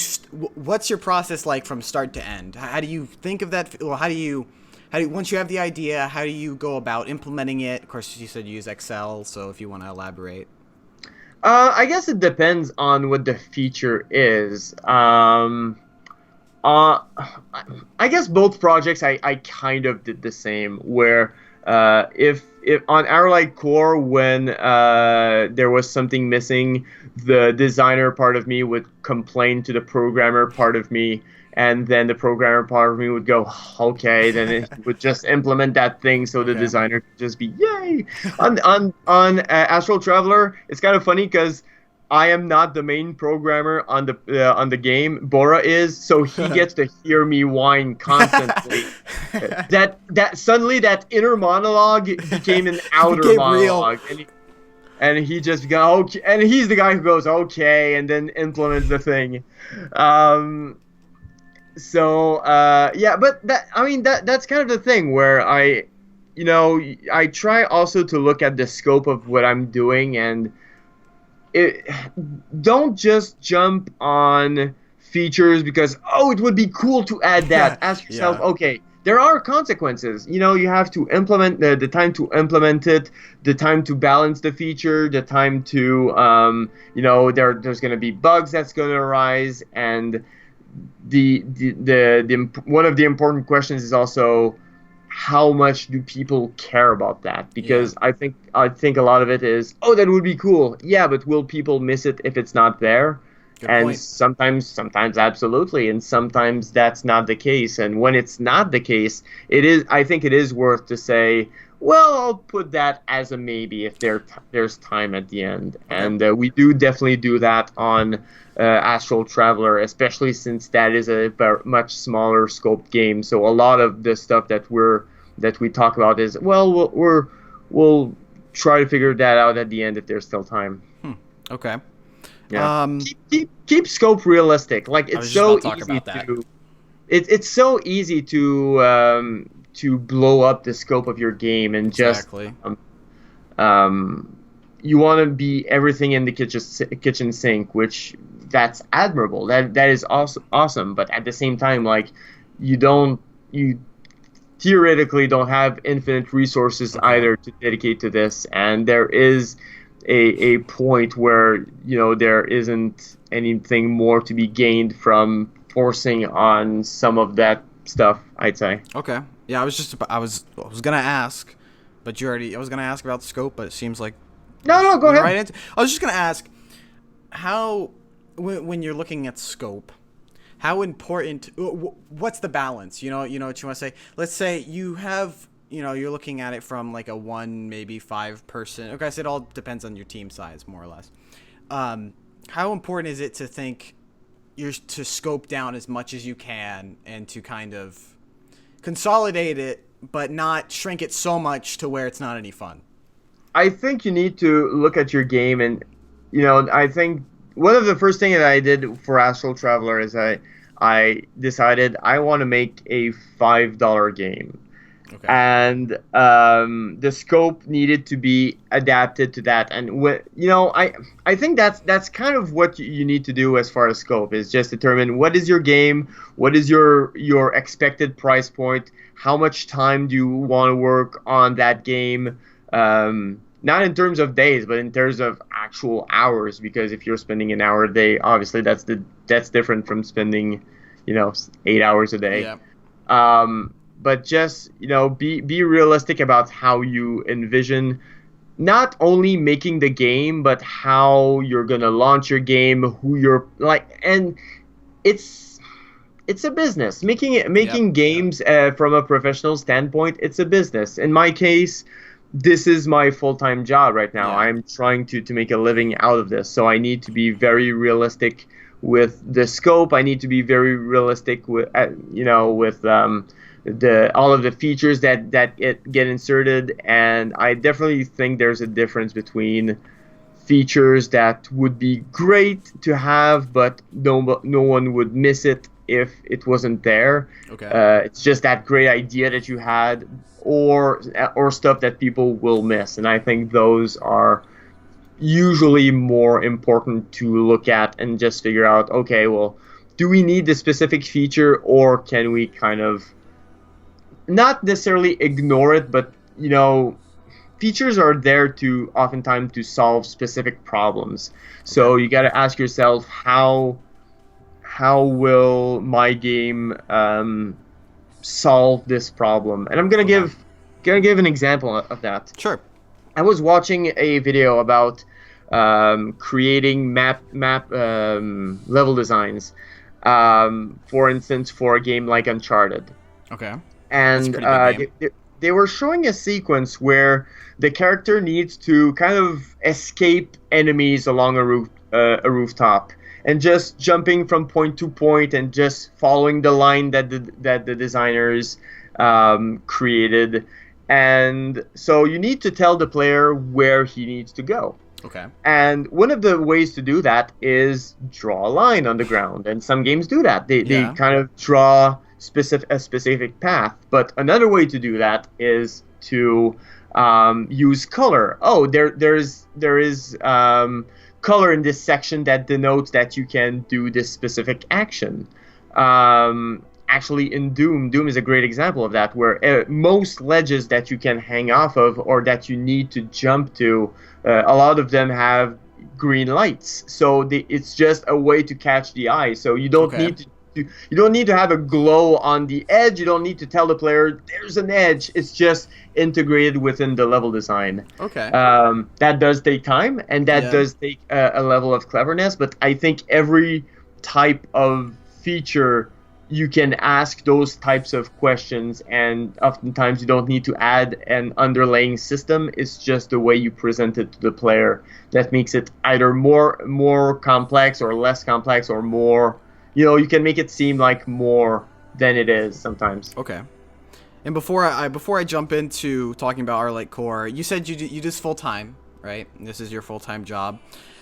What's your process like from start to end? How do you think of that? Well, how do you once you have the idea? How do you go about implementing it? Of course, you said you use Excel, so if you want to elaborate. I guess it depends on what the feature is. I guess both projects I kind of did the same, where if on Arrowlight Core, when there was something missing, the designer part of me would complain to the programmer part of me, and then the programmer part of me would go, okay, then it would just implement that thing, so the designer could just be yay. On Astral Traveler, it's kind of funny because I am not the main programmer on the game. Bora is, so he gets to hear me whine constantly. that suddenly that inner monologue became an outer monologue, real. And he just go, okay, and he's the guy who goes okay, and then implements the thing. Yeah, but that's kind of the thing where I try also to look at the scope of what I'm doing, and don't just jump on features because it would be cool to add that. Ask yourself, okay, there are consequences. You have to implement the time to implement it, the time to balance the feature, the time to there's going to be bugs that's going to arise, and the one of the important questions is also, how much do people care about that? Because I think a lot of it is, that would be cool. Yeah, but will people miss it if it's not there? Good point. Sometimes absolutely, and sometimes that's not the case. And when it's not the case, I think it is worth to say, well, I'll put that as a maybe if there's time at the end. And we do definitely do that on Astral Traveler, especially since that is a much smaller scoped game. So a lot of the stuff that we talk about is, well, we'll try to figure that out at the end if there's still time. Okay. Yeah. Keep scope realistic. Like, it's so easy to. It's so easy to to blow up the scope of your game and just Exactly. you want to be everything in the kitchen sink, which that's admirable. That is awesome. But at the same time, like you theoretically don't have infinite resources Okay. either to dedicate to this, and there is a point where there isn't anything more to be gained from forcing on some of that stuff, I'd say. Okay. Yeah, I was gonna ask, but I was gonna ask about the scope, but it seems like No, go went ahead. right into. I was just gonna ask how when you're looking at scope, how important? What's the balance? You know what you want to say. Let's say you have. You're looking at it from like a 1, maybe 5 person. Okay, so it all depends on your team size, more or less. How important is it to think you're to scope down as much as you can and to kind of consolidate it, but not shrink it so much to where it's not any fun? I think you need to look at your game, and I think one of the first things that I did for Astral Traveler is I decided I want to make a $5 game. Okay. And the scope needed to be adapted to that. And I think that's kind of what you need to do as far as scope is just determine what is your game, what is your expected price point, how much time do you want to work on that game, not in terms of days, but in terms of actual hours. Because if you're spending an hour a day, obviously that's different from spending 8 hours a day. Yeah. But just be realistic about how you envision not only making the game, but how you're gonna launch your game, who you're like, and it's a business. Making games from a professional standpoint, it's a business. In my case, this is my full-time job right now. Yeah. I'm trying to make a living out of this, so I need to be very realistic with the scope. I need to be very realistic with with all of the features that get inserted, and I definitely think there's a difference between features that would be great to have, but no one would miss it if it wasn't there. Okay. It's just that great idea that you had, or stuff that people will miss, and I think those are usually more important to look at and just figure out. Okay, well, do we need the specific feature, or can we kind of not necessarily ignore it, but features are there to oftentimes to solve specific problems. So you got to ask yourself, how will my game solve this problem? And I'm gonna give an example of that. Sure. I was watching a video about creating map level designs, for instance, for a game like Uncharted. Okay. And they were showing a sequence where the character needs to kind of escape enemies along a rooftop, and just jumping from point to point and just following the line that the designers created. And so you need to tell the player where he needs to go. Okay. And one of the ways to do that is draw a line on the ground, and some games do that. They kind of draw a specific path. But another way to do that is to use color. Oh, there is color in this section that denotes that you can do this specific action. Actually, in Doom is a great example of that, where most ledges that you can hang off of or that you need to jump to, a lot of them have green lights. So it's just a way to catch the eye. So you don't need to have a glow on the edge. You don't need to tell the player there's an edge. It's just integrated within the level design. Okay. That does take time, and that does take a level of cleverness. But I think every type of feature, you can ask those types of questions, and oftentimes you don't need to add an underlying system. It's just the way you present it to the player that makes it either more complex or less complex, or more. You can make it seem like more than it is sometimes. Okay. And before I jump into talking about Arlight Core, you said you do this full time, right? This is your full time job.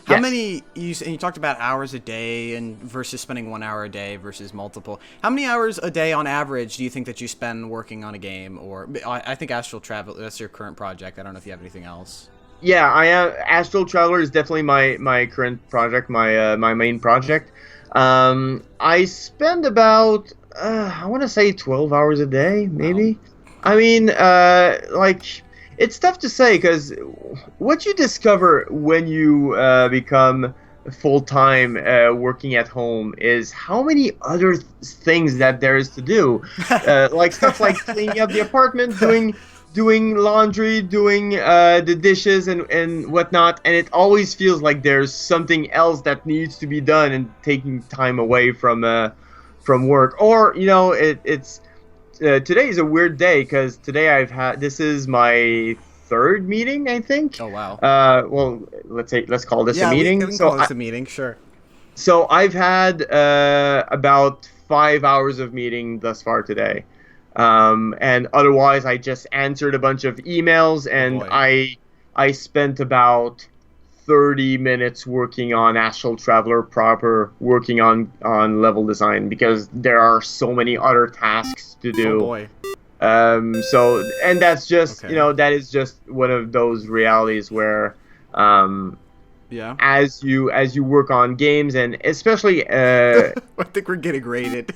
How Yes. many and you talked about hours a day and versus spending 1 hour a day versus multiple. How many hours a day on average do you think that you spend working on a game? Or I think Astral Travel, that's your current project. I don't know if you have anything else. Yeah, I am. Astral Traveler is definitely my current project, my main project. I spend about I want to say 12 hours a day, maybe. Wow. I mean, like it's tough to say because what you discover when you become full time working at home is how many other things that there is to do, like stuff like cleaning up the apartment, doing laundry, doing the dishes and whatnot, and it always feels like there's something else that needs to be done and taking time away from work. Or it's today is a weird day because today this is my third meeting, I think. Oh, wow. Well, let's call this a Yeah, meeting. we can call this a meeting, sure. So I've had about 5 hours of meeting thus far today. And otherwise, I just answered a bunch of emails, and boy. I spent about 30 minutes working on Astral Traveler proper, working on level design because there are so many other tasks to do. Oh boy. So and that's just Okay. that is just one of those realities where Yeah. as you work on games and especially I think we're getting rated.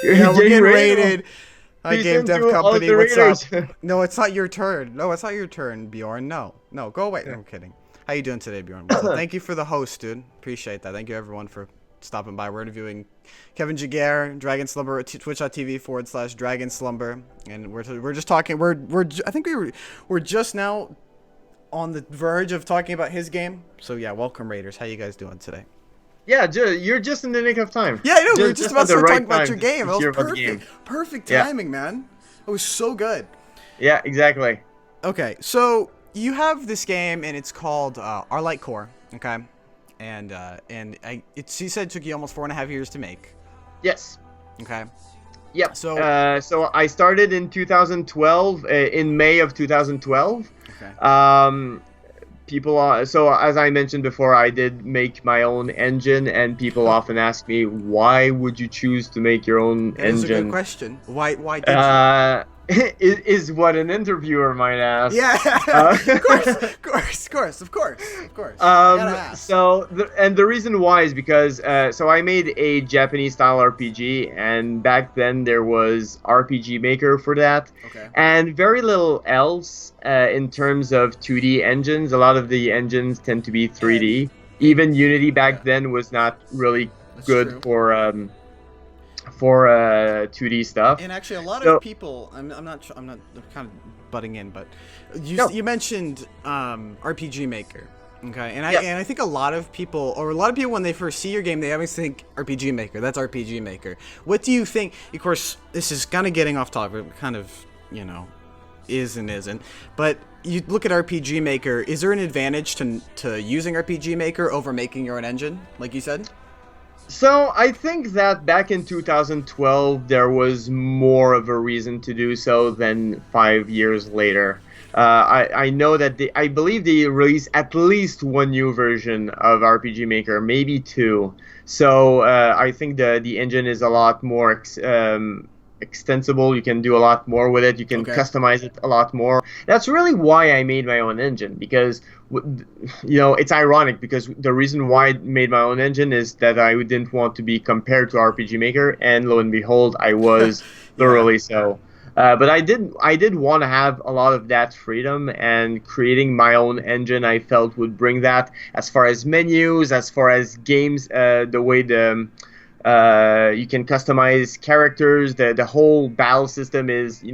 you're Yeah, we're getting rated. rated. Hi, Peace Game Dev into all Company. the What's up? raiders. No, it's not your turn. No, it's not your turn, Bjorn. No, go away. I'm kidding. How you doing today, Bjorn? What's up? Thank you for the host, dude. Appreciate that. Thank you, everyone, for stopping by. We're interviewing Kevin Giguère, Dragon Slumber at twitch.tv/Dragon Slumber, and we're just talking. I think we're just now on the verge of talking about his game. So yeah, welcome, Raiders. How you guys doing today? Yeah, you're just in the nick of time. Yeah, I know. We were just about at to the start right talking about time your game. to That hear was about the game. perfect. Perfect Yeah. timing, man. It was so good. Yeah, exactly. Okay, so you have this game, and it's called Our Light Core. Okay, and you said it took you almost 4.5 years to make. Yes. Okay. Yep. So- So I started in 2012, in May of 2012. Okay. So as I mentioned before, I did make my own engine, and people often ask me, why would you choose to make your own That is a engine? good question. Why did you? Is what an interviewer might ask. Yeah, of course. Gotta ask. So the reason why is because so I made a Japanese style RPG, and back then there was RPG Maker for that, Okay. and very little else in terms of 2D engines. A lot of the engines tend to be 3D. Even Unity back then was not really That's good true. for 2D stuff. And actually, a lot So- of people. I'm kind of butting in, but No. you mentioned RPG Maker. Okay, and Yeah. I think a lot of people when they first see your game, they always think RPG Maker. That's RPG Maker. What do you think? Of course, this is kind of getting off topic. Kind of, is and isn't. But you look at RPG Maker. Is there an advantage to using RPG Maker over making your own engine, like you said? So I think that back in 2012 there was more of a reason to do so than 5 years later. I know that I believe they released at least one new version of RPG Maker, maybe two. So I think the engine is a lot more extensible. You can do a lot more with it. You can Okay. customize it a lot more. That's really why I made my own engine, because it's ironic because the reason why I made my own engine is that I didn't want to be compared to RPG Maker, and lo and behold, I was thoroughly so. But I did want to have a lot of that freedom, and creating my own engine I felt would bring that, as far as menus, as far as games, the way you can customize characters, the whole battle system is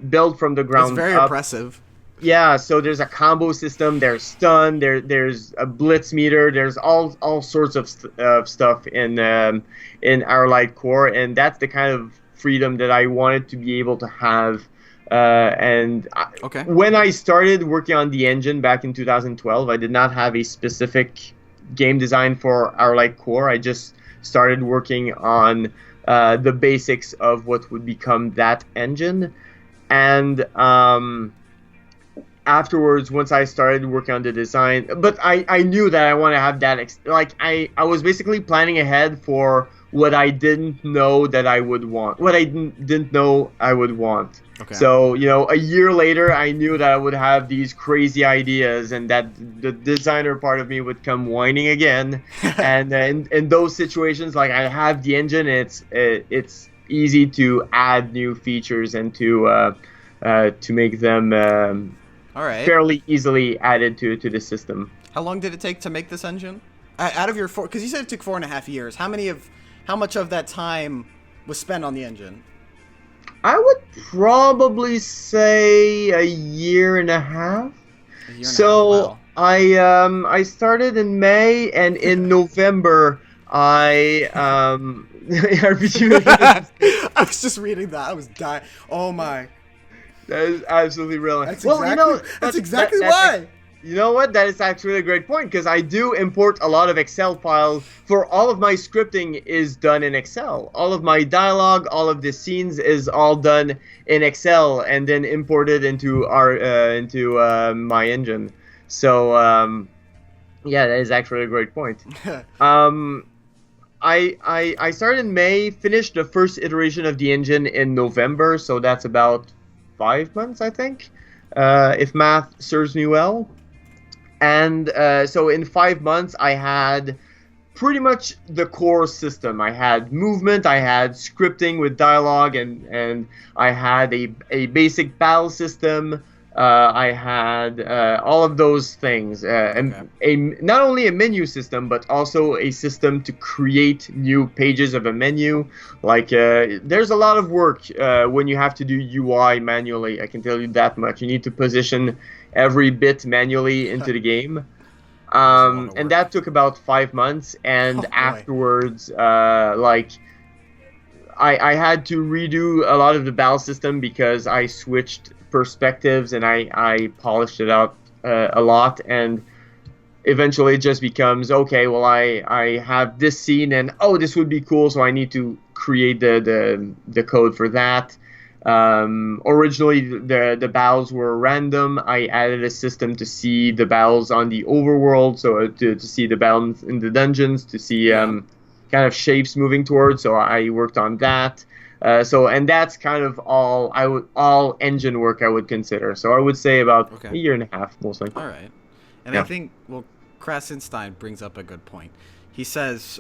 built from the ground It's very up. impressive. Yeah, so there's a combo system, there's stun, there's a blitz meter, there's all sorts of stuff in our Light Core, and that's the kind of freedom that I wanted to be able to have. Okay. When I started working on the engine back in 2012, I did not have a specific game design for our Light Core. I just started working on the basics of what would become that engine, and afterwards, once I started working on the design, but I knew that I want to have that. I was basically planning ahead for what I didn't know that I would want, what I didn't know I would want. Okay. So, a year later, I knew that I would have these crazy ideas and that the designer part of me would come whining again. And in those situations, like I have the engine, it's easy to add new features and to make them All right. fairly easily added to the system. How long did it take to make this engine? Out of your because you said it took 4.5 years. How much of that time was spent on the engine? I would probably say a year and a half. A year and So a half, wow. I started in May, and in November I I was just reading that. I was dying. Oh my. That is absolutely brilliant. That's exactly why. You know what? That is actually a great point, because I do import a lot of Excel files. For all of my scripting is done in Excel. All of my dialogue, all of the scenes is all done in Excel and then imported into my engine. So yeah, that is actually a great point. I started in May, finished the first iteration of the engine in November, so that's about 5 months, I think, if math serves me well. And so in 5 months, I had pretty much the core system. I had movement, I had scripting with dialogue, and I had a basic battle system. I had all of those things. And not only a menu system, but also a system to create new pages of a menu. Like, there's a lot of work when you have to do UI manually. I can tell you that much. You need to position every bit manually into the game. And that took about 5 months. And afterwards, I had to redo a lot of the battle system because I switched perspectives and I polished it out a lot, and eventually it just becomes, okay, well, I have this scene and this would be cool, so I need to create the code for that. Originally the battles were random. I added a system to see the battles on the overworld, so to see the battles in the dungeons, to see kind of shapes moving towards, so I worked on that. And that's kind of all engine work I would consider. So I would say about a year and a half, mostly. All right. And I think, Krasenstein brings up a good point. He says,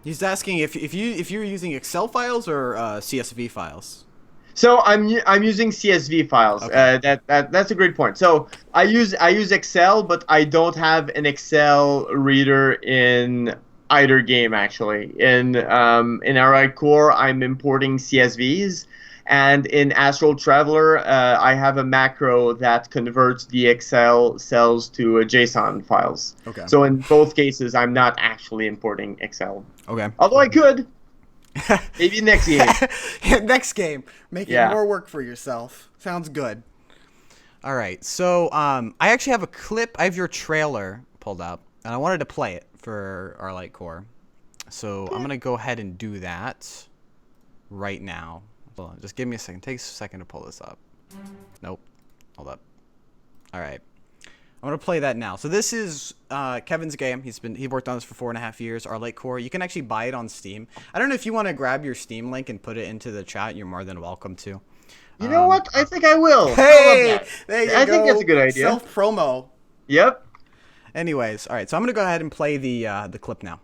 he's asking if you're using Excel files or CSV files. So I'm using CSV files. Okay. That's a great point. So I use Excel, but I don't have an Excel reader in either game, actually. In Allied Core, I'm importing CSVs, and in Astral Traveler, I have a macro that converts the Excel cells to JSON files. Okay. So in both cases, I'm not actually importing Excel. Okay. Although I could. Maybe next game. Next game. Making more work for yourself. Sounds good. All right. So I actually have a clip. I have your trailer pulled up, and I wanted to play it for our Light Core. So I'm going to go ahead and do that right now. Hold on, just give me a second. It takes a second to pull this up. Nope. Hold up. All right. I'm going to play that now. So this is Kevin's game. He worked on this for 4.5 years, our Light Core. You can actually buy it on Steam. I don't know if you want to grab your Steam link and put it into the chat. You're more than welcome to. You know what? I think I will. Hey! There you go. I think that's a good idea. Self-promo. Yep. Anyways, all right, so I'm going to go ahead and play the clip now.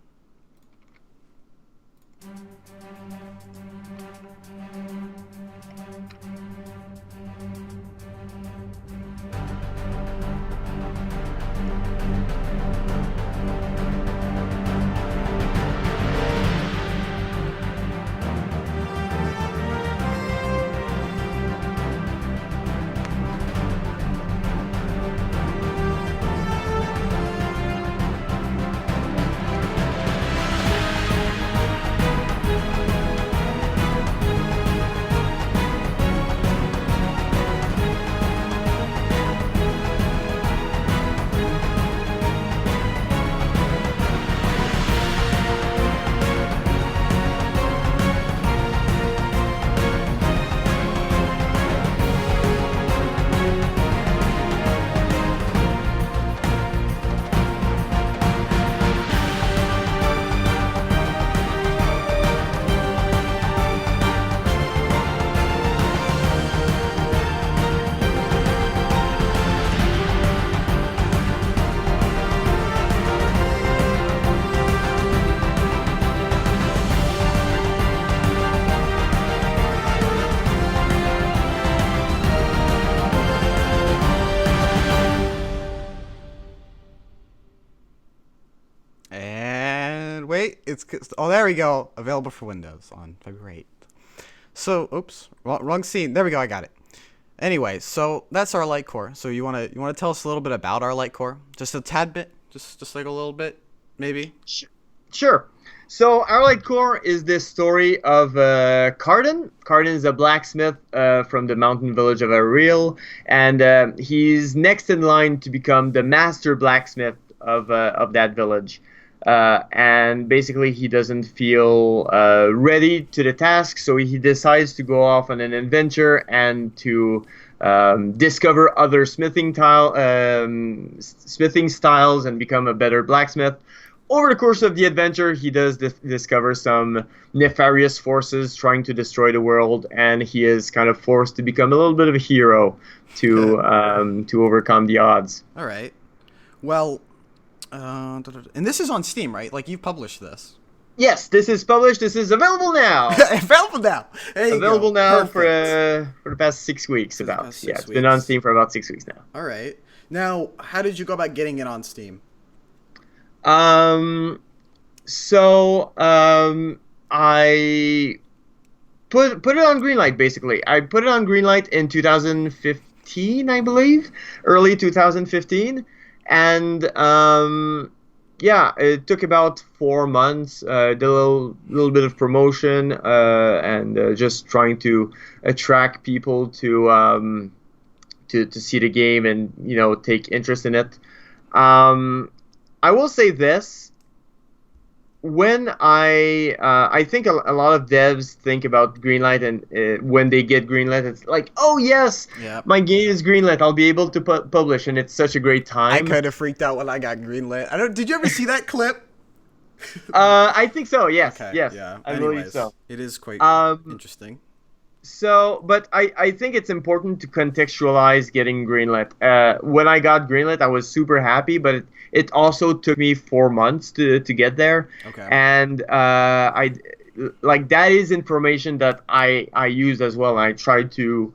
wait. Oh, there we go. Available for Windows on February 8th. So, oops, wrong scene. There we go. I got it. Anyway, so that's our light core. So you wanna tell us a little bit about our light core? Just a tad bit, just like a little bit, maybe. Sure. So our light core is this story of Carden. Carden is a blacksmith from the mountain village of Ariel, and he's next in line to become the master blacksmith of that village. And basically, he doesn't feel ready to the task, so he decides to go off on an adventure and to discover other smithing styles and become a better blacksmith. Over the course of the adventure, he does discover some nefarious forces trying to destroy the world, and he is kind of forced to become a little bit of a hero to overcome the odds. All right. Well, and this is on Steam, right? Like, you've published this. Yes, this is published. This is available now. Available now. Available now for the past 6 weeks. It's been on Steam for about 6 weeks now. All right. Now, how did you go about getting it on Steam? I put it on Greenlight, basically. I put it on Greenlight in 2015, I believe, early 2015, and it took about 4 months. Did a little bit of promotion and just trying to attract people to see the game and take interest in it. I will say this: when I think a lot of devs think about Greenlight, and when they get Greenlight, it's like, oh yes, yep, my game is Greenlight, I'll be able to publish, and it's such a great time. I kind of freaked out when I got Greenlit. Did you ever see that clip? I think so. Yes. Okay, yes. Yeah. I believe so. It is quite interesting. So, but I think it's important to contextualize getting Greenlit. When I got Greenlit, I was super happy, but it also took me 4 months to get there. Okay. And that is information that I use as well. I try to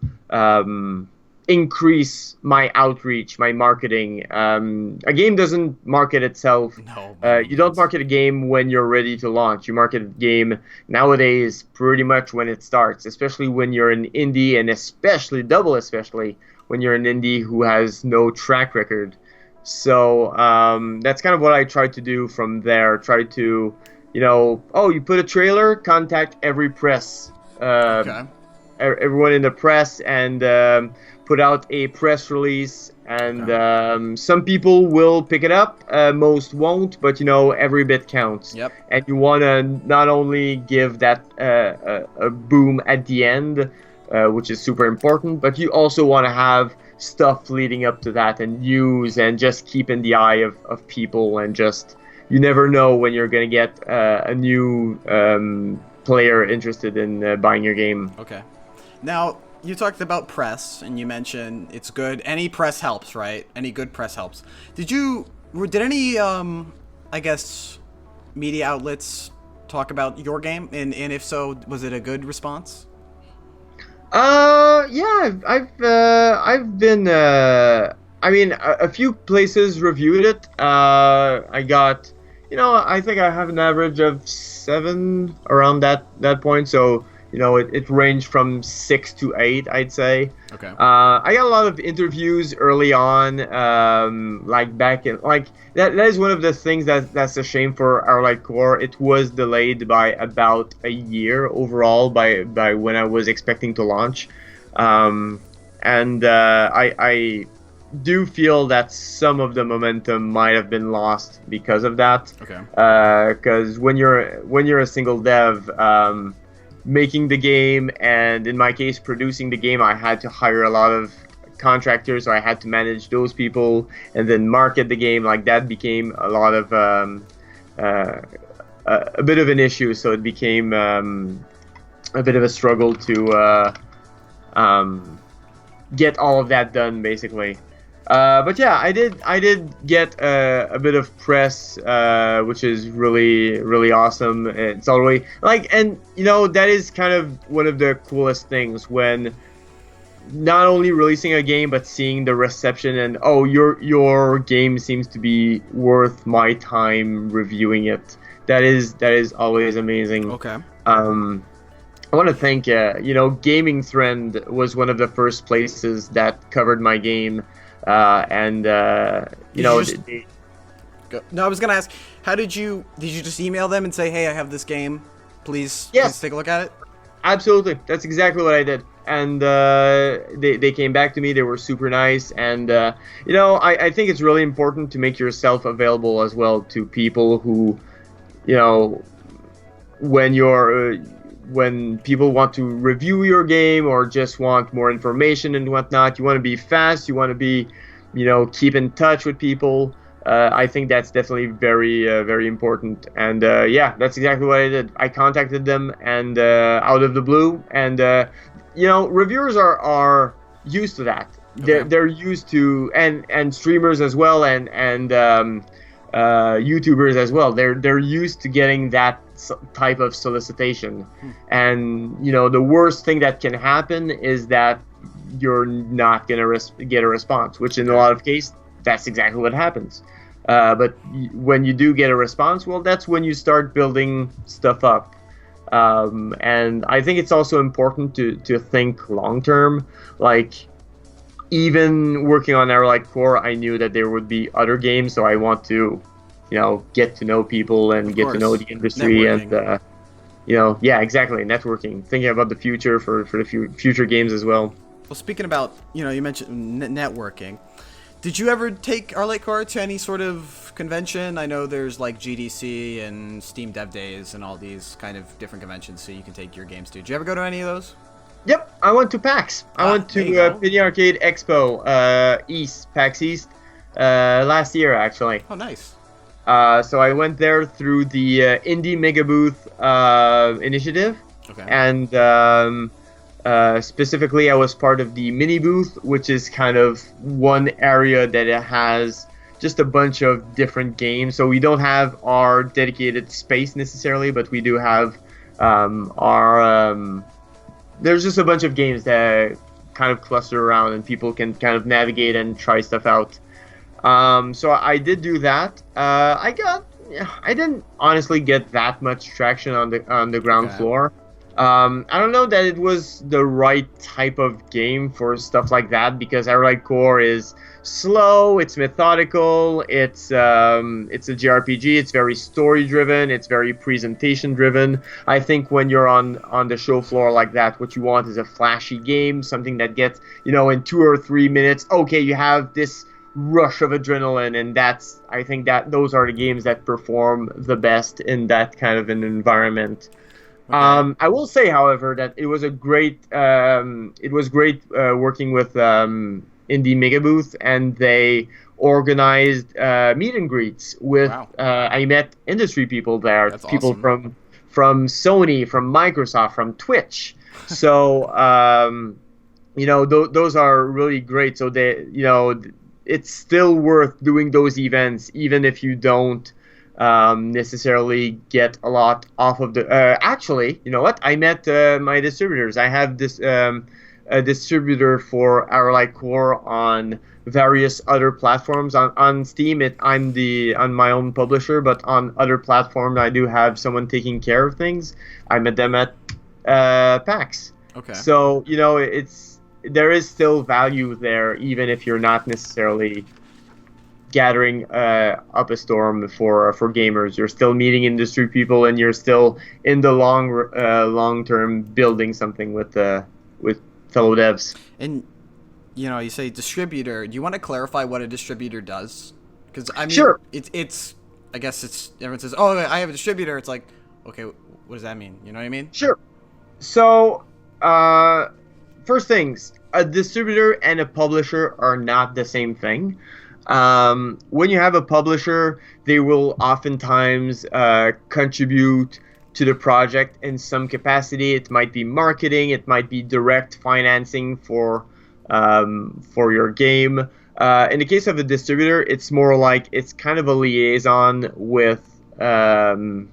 increase my outreach, my marketing. A game doesn't market itself. No. You don't market a game when you're ready to launch. You market a game nowadays pretty much when it starts, especially when you're an indie, and especially when you're an indie who has no track record. So that's kind of what I tried to do from there. Try to, you put a trailer, contact every press. Okay. Everyone in the press, and put out a press release, and some people will pick it up, most won't, but every bit counts. Yep. And you want to not only give that a boom at the end, which is super important, but you also want to have stuff leading up to that and news, and just keep in the eye of people, and just, you never know when you're going to get a new player interested in buying your game. Okay. Now, you talked about press, and you mentioned it's good. Any press helps, right? Any good press helps. Did any, I guess, media outlets talk about your game? And if so, was it a good response? Yeah, I've been, a few places reviewed it. I got, I think I have an average of 7 around that point, so it ranged from 6 to 8, I'd say. Okay. I got a lot of interviews early on, back in, that is one of the things that's a shame for our light core. It was delayed by about a year overall by when I was expecting to launch. I do feel that some of the momentum might have been lost because of that. Okay. Because when you're a single dev, making the game, and in my case producing the game, I had to hire a lot of contractors, so I had to manage those people and then market the game. That became a lot of a bit of an issue, so it became a bit of a struggle to get all of that done, basically. But yeah, I did get a bit of press, which is really, really awesome. It's always and that is kind of one of the coolest things, when not only releasing a game but seeing the reception, and your game seems to be worth my time reviewing it. that is always amazing. Okay. I want to thank, Gaming Trend was one of the first places that covered my game, and Did you just go? No, I was gonna ask, how did you just email them and say, hey, I have this game, please Yes. take a look at it? Absolutely, that's exactly what I did, and they came back to me. They were super nice, and I think it's really important to make yourself available as well to people who, when you're when people want to review your game or just want more information and whatnot. You want to be fast. You want to be, keep in touch with people. I think that's definitely very, very important. And yeah, that's exactly what I did. I contacted them and out of the blue, and reviewers are used to that. Okay. They're used to, and streamers as well, and YouTubers as well. They're used to getting that type of solicitation, and the worst thing that can happen is that you're not gonna get a response, which in a lot of cases that's exactly what happens. But when you do get a response, well, that's when you start building stuff up. And I think it's also important to think long term. Like, even working on Arrowlight Core, I knew that there would be other games, so I want to, get to know people and get to know the industry. Networking. And yeah, exactly, networking, thinking about the future for the future games as well. Well, speaking about, you mentioned networking. Did you ever take Arrowlight Core to any sort of convention? I know there's like GDC and Steam Dev Days and all these kind of different conventions, so you can take your games to. Did you ever go to any of those? Yep, I went to PAX. I went to Penny Arcade Expo PAX East, last year actually. Oh, nice. So I went there through the Indie Mega Booth initiative, Okay. and specifically I was part of the mini booth, which is kind of one area that it has just a bunch of different games. So we don't have our dedicated space necessarily, but we do have our there's just a bunch of games that kind of cluster around and people can kind of navigate and try stuff out. So I did do that. I didn't honestly get that much traction on the ground floor. I don't know that it was the right type of game for stuff like that, because Arrowlight Core is slow, it's methodical, it's a JRPG, it's very story driven, it's very presentation driven. I think when you're on the show floor like that, what you want is a flashy game, something that gets, in 2 or 3 minutes, okay, you have this rush of adrenaline, and I think that those are the games that perform the best in that kind of an environment. Okay. I will say, however, that it was great working with Indie Mega Booth, and they organized meet and greets with. Wow. I met industry people there, That's people awesome. from Sony, from Microsoft, from Twitch. So those are really great. So it's still worth doing those events, even if you don't necessarily get a lot off of the. Actually, you know what? I met my distributors. I have this a distributor for Arrowlight Core on various other platforms. On Steam, I'm on my own publisher, but on other platforms, I do have someone taking care of things. I met them at PAX. Okay. So there is still value there, even if you're not necessarily gathering up a storm for gamers. You're still meeting industry people, and you're still in the long term building something with fellow devs. And you say distributor. Do you want to clarify what a distributor does? Because I mean, Sure. It's I guess it's everyone says, oh, I have a distributor. It's like, okay, what does that mean? You know what I mean? Sure. So, first things, a distributor and a publisher are not the same thing. When you have a publisher, they will oftentimes contribute to the project in some capacity. It might be marketing, it might be direct financing for your game. In the case of a distributor, it's more like it's kind of a liaison with kind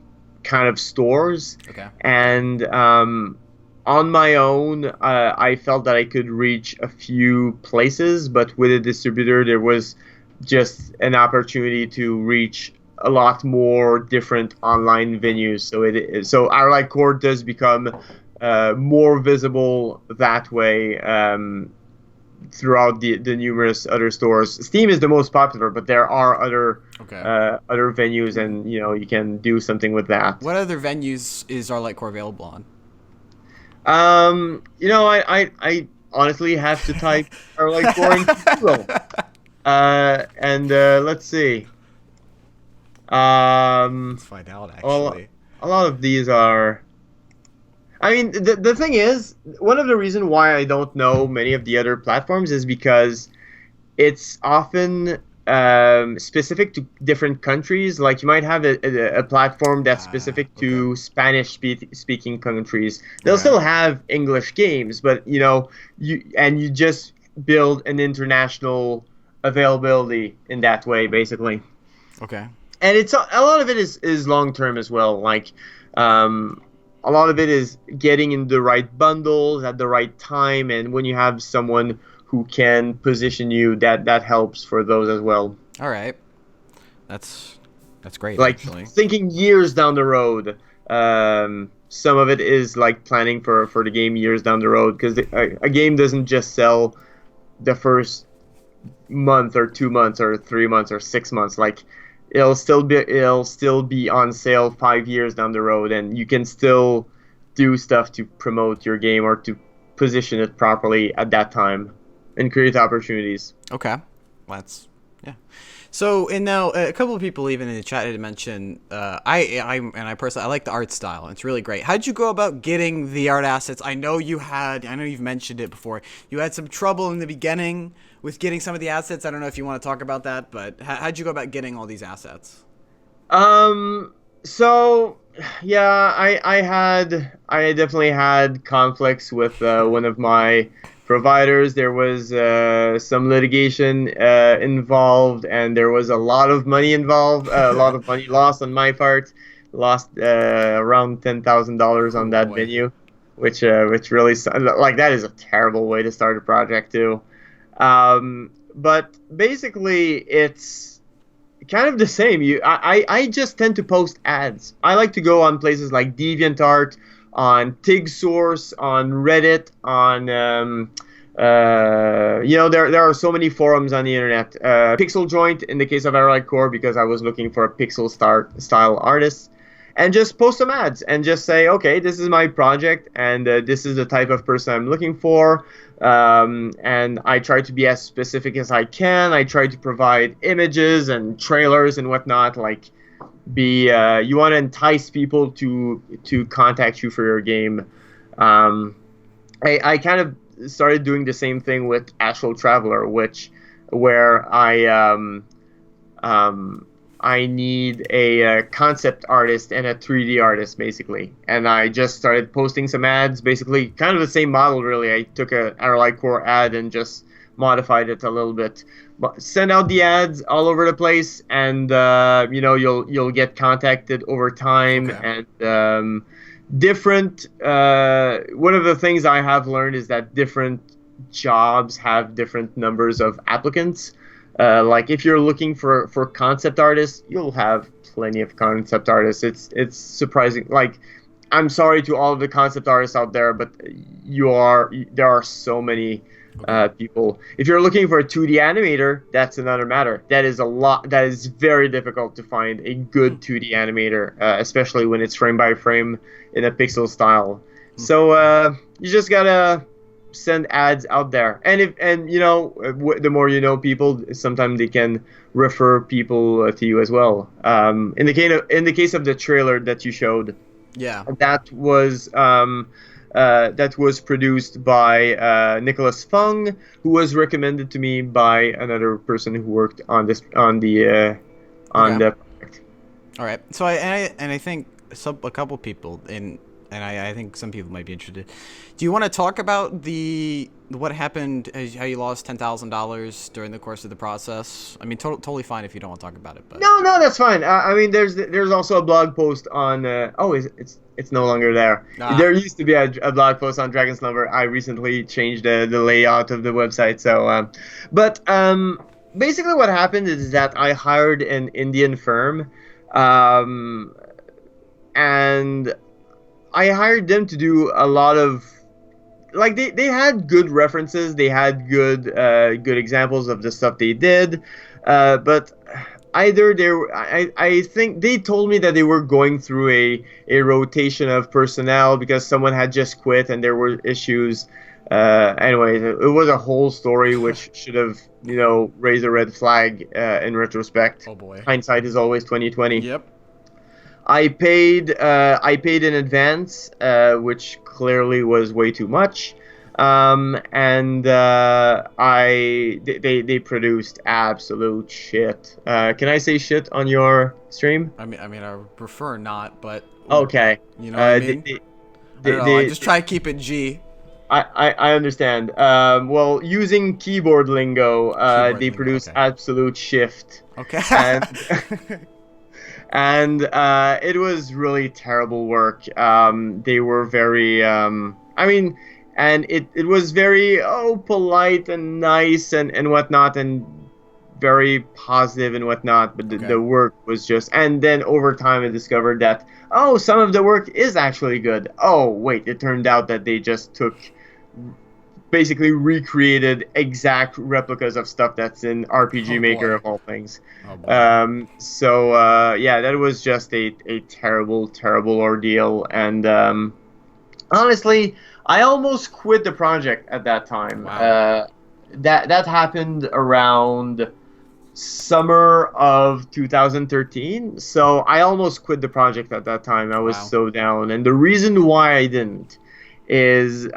of stores. Okay. And on my own, I felt that I could reach a few places, but with a distributor, there was just an opportunity to reach a lot more different online venues. So Allied Core does become more visible that way throughout the numerous other stores. Steam is the most popular, but there are other other venues, and you can do something with that. What other venues is our Light Core available on? I honestly have to type Allied Core into Google. Let's see. Let's find out, actually. A lot of these are. I mean, the thing is, one of the reasons why I don't know many of the other platforms is because it's often specific to different countries. Like you might have a platform that's specific to Spanish-speaking countries. They'll still have English games, but you just build an international availability in that way, basically. Okay. And it's a lot of it is long term as well. Like, a lot of it is getting in the right bundles at the right time, and when you have someone who can position you, that helps for those as well. All right, that's great. Like actually, thinking years down the road. Some of it is like planning for the game years down the road, because a game doesn't just sell the first month or 2 months or 3 months or 6 months. Like it'll still be on sale 5 years down the road, and you can still do stuff to promote your game or to position it properly at that time and create opportunities. Okay, that's So, and now a couple of people even in the chat had mentioned, I personally, I like the art style. It's really great. How'd you go about getting the art assets? I know you've mentioned it before. You had some trouble in the beginning with getting some of the assets. I don't know if you want to talk about that, but how'd you go about getting all these assets? So yeah, I definitely had conflicts with one of my providers. There was some litigation involved, and there was a lot of money involved. A lot of money lost on my part. Lost around $10,000 on that venue, which really, like, that is a terrible way to start a project too. But basically, it's kind of the same. I just tend to post ads. I like to go on places like DeviantArt, on TigSource, on Reddit, on there are so many forums on the internet. Pixel Joint in the case of Allied Core, because I was looking for a pixel style artist, and just post some ads and just say, okay, this is my project, and this is the type of person I'm looking for. And I try to be as specific as I can. I try to provide images and trailers and whatnot. Like, you want to entice people to contact you for your game. I kind of started doing the same thing with Astral Traveler, where I need a concept artist and a 3D artist, basically. And I just started posting some ads, basically kind of the same model, really. I took a Allied Core ad and just modified it a little bit. But send out the ads all over the place, and you'll get contacted over time. Okay. And different. One of the things I have learned is that different jobs have different numbers of applicants. Like if you're looking for concept artists, you'll have plenty of concept artists. It's surprising. Like, I'm sorry to all of the concept artists out there, but there are so many people. If you're looking for a 2D animator, that's another matter. That is very difficult to find a good 2D animator, especially when it's frame by frame in a pixel style. So you just gotta send ads out there, and the more you know people, sometimes they can refer people to you as well. In the case of the trailer that you showed, that was produced by Nicholas Fung, who was recommended to me by another person who worked on the project. All right, so I think a couple people and I think some people might be interested. Do you want to talk about what happened, how you lost $10,000 during the course of the process? I mean, totally fine if you don't want to talk about it. But no, that's fine. I mean, there's also a blog post on. It's no longer there. There used to be a blog post on Dragon's Number. I recently changed the layout of the website. So, basically what happened is that I hired an Indian firm And I hired them to do a lot of like they had good references, they had good examples of the stuff they did, but either I think they told me that they were going through a rotation of personnel because someone had just quit and there were issues. Anyway, it was a whole story which should have raised a red flag in retrospect. Oh boy. Hindsight is always 2020. Yep. I paid in advance, which clearly was way too much. And they produced absolute shit. Can I say shit on your stream? I mean, I would prefer not, but Okay. You know what I mean? I don't know. I just try to keep it G. I understand. Well, using keyboard lingo, they produce okay. absolute shift. Okay. And it was really terrible work. They were very, and it was very polite and nice and whatnot, and very positive and whatnot. But the work was just, and then over time I discovered that some of the work is actually good. Oh wait, it turned out that they just basically recreated exact replicas of stuff that's in RPG Maker of all things. That was just a terrible ordeal, and honestly I almost quit the project at that time. Wow. That happened around summer of 2013, so I almost quit the project at that time. I was so down, and the reason why I didn't is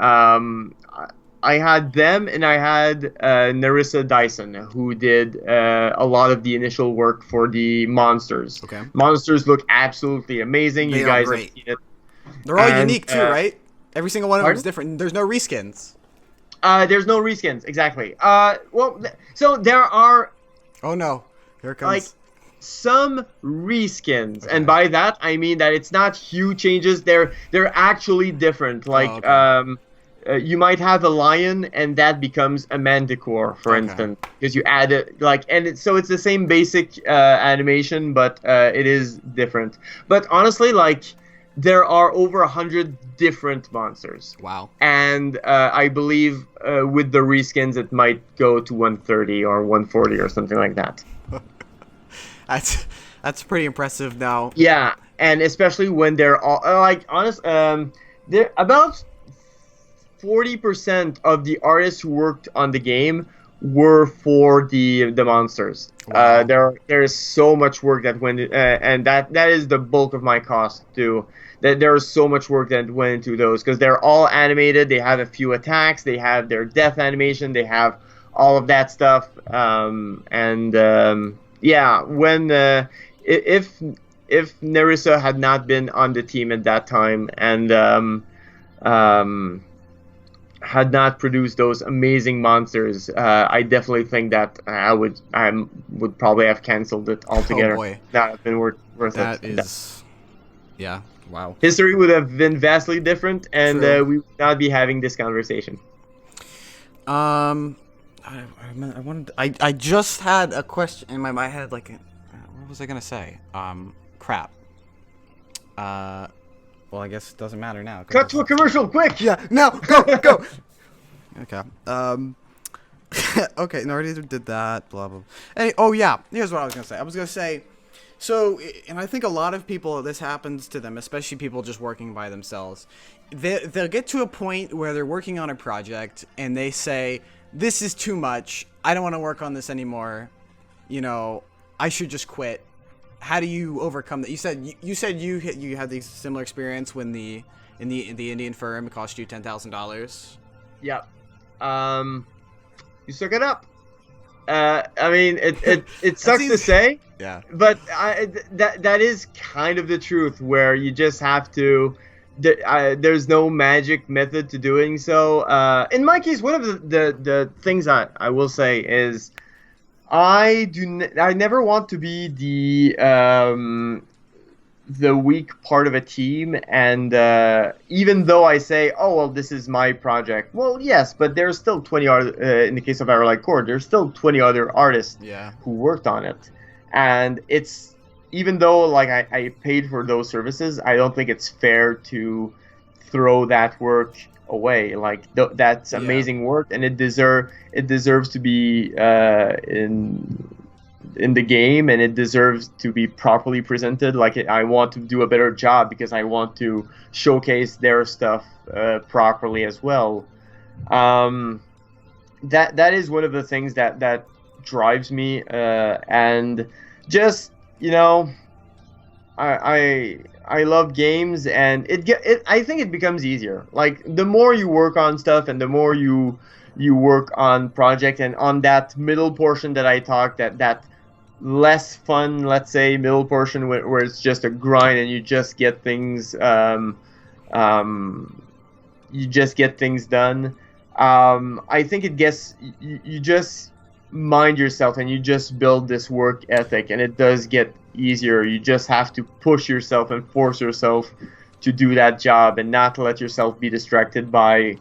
I had them, and I had Narissa Dyson, who did a lot of the initial work for the monsters. Okay. Monsters look absolutely amazing. They you guys are great. have seen it. They're all unique too, right? Every single one of them is different. There's no reskins. There's no reskins, exactly. So there are... Oh no, here it comes. Like, some reskins, and by that I mean that it's not huge changes. They're actually different. Like, you might have a lion, and that becomes a manticore, for instance, because you add it. So it's the same basic animation, but it is different. But honestly, there are over 100 different monsters. Wow. And I believe with the reskins, it might go to 130 or 140 or something like that. That's pretty impressive now. Yeah, and especially when they're all they're about 40% of the artists who worked on the game were for the monsters. Wow. There is so much work that went, and that is the bulk of my cost too. That there is so much work that went into those, because they're all animated. They have a few attacks. They have their death animation. They have all of that stuff. When if Narissa had not been on the team at that time, and had not produced those amazing monsters, I definitely think that I would probably have canceled it altogether. Oh boy. That would have been worth it. That is, yeah, wow. History would have been vastly different, and we would not be having this conversation. I just had a question in my head, what was I gonna say? Crap. Well, I guess it doesn't matter now. Cut to a commercial, quick! Yeah, no, go! Okay. Okay, no, I already did that, blah, blah. Hey, oh, yeah, here's what I was going to say. So, and I think a lot of people, this happens to them, especially people just working by themselves. They'll get to a point where they're working on a project, and they say, this is too much, I don't want to work on this anymore, I should just quit. How do you overcome that? You said you had the similar experience when the Indian firm cost you $10,000. Yep. You suck it up. I mean, it sucks to say. Yeah. But that is kind of the truth, where you just have to. There's no magic method to doing so. In my case, one of the things I will say is, I never want to be the weak part of a team, and even though I say, oh well, this is my project, well, yes, but there's still 20 other, in the case of Our Light Core, there's still 20 other artists who worked on it, and it's even though like I paid for those services, I don't think it's fair to throw that work away. Like that's Yeah. amazing work, and it deserves to be in the game, and it deserves to be properly presented. Like I want to do a better job because I want to showcase their stuff properly as well. Um, that is one of the things that drives me, and just you know I love games, and it I think it becomes easier. Like the more you work on stuff, and the more you work on project, and on that middle portion that I talked, that less fun, let's say, middle portion where it's just a grind and um, you just get things done. I think it gets you just mind yourself, and you just build this work ethic, and it does get easier. You just have to push yourself and force yourself to do that job, and not let yourself be distracted by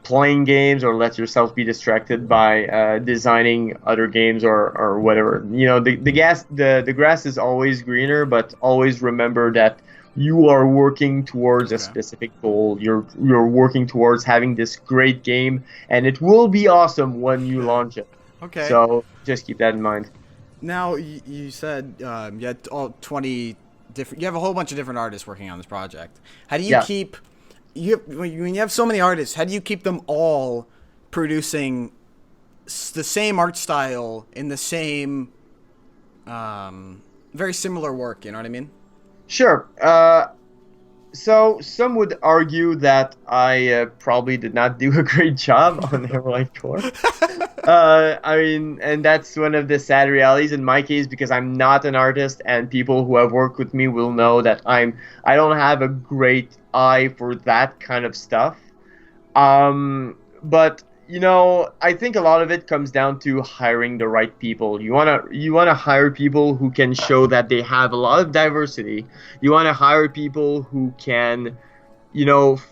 playing games, or let yourself be distracted by designing other games, or whatever. The grass is always greener, but always remember that you are working towards a Okay. specific goal. You're working towards having this great game, and it will be awesome when you launch it. Okay. So just keep that in mind. Now you said you had all 20 different. You have a whole bunch of different artists working on this project. How do you Yeah. keep when you have so many artists? How do you keep them all producing the same art style in the same very similar work? You know what I mean? Sure. So some would argue that I probably did not do a great job on Airline Core. I mean, and that's one of the sad realities in my case, because I'm not an artist, and people who have worked with me will know that I don't have a great eye for that kind of stuff. But I think a lot of it comes down to hiring the right people. You wanna hire people who can show that they have a lot of diversity. You wanna hire people who can,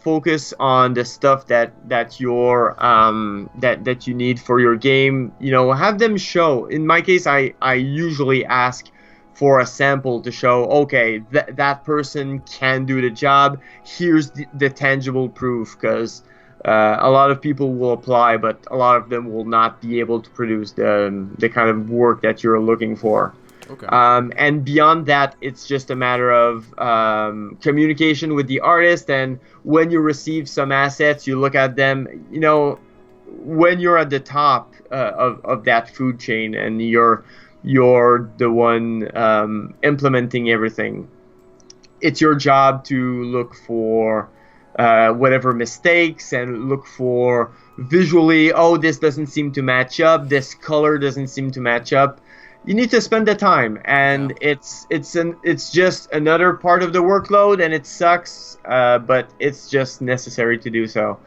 focus on the stuff that you need for your game. Have them show. In my case, I usually ask for a sample to show, okay, that person can do the job. Here's the tangible proof, because a lot of people will apply, but a lot of them will not be able to produce the kind of work that you're looking for. Okay. And beyond that, it's just a matter of communication with the artist. And when you receive some assets, you look at them. When you're at the top of that food chain, and you're the one implementing everything, it's your job to look for whatever mistakes, and look for visually, oh, this doesn't seem to match up, this color doesn't seem to match up. You need to spend the time, and Yeah. it's just another part of the workload, and it sucks, but it's just necessary to do so. Right.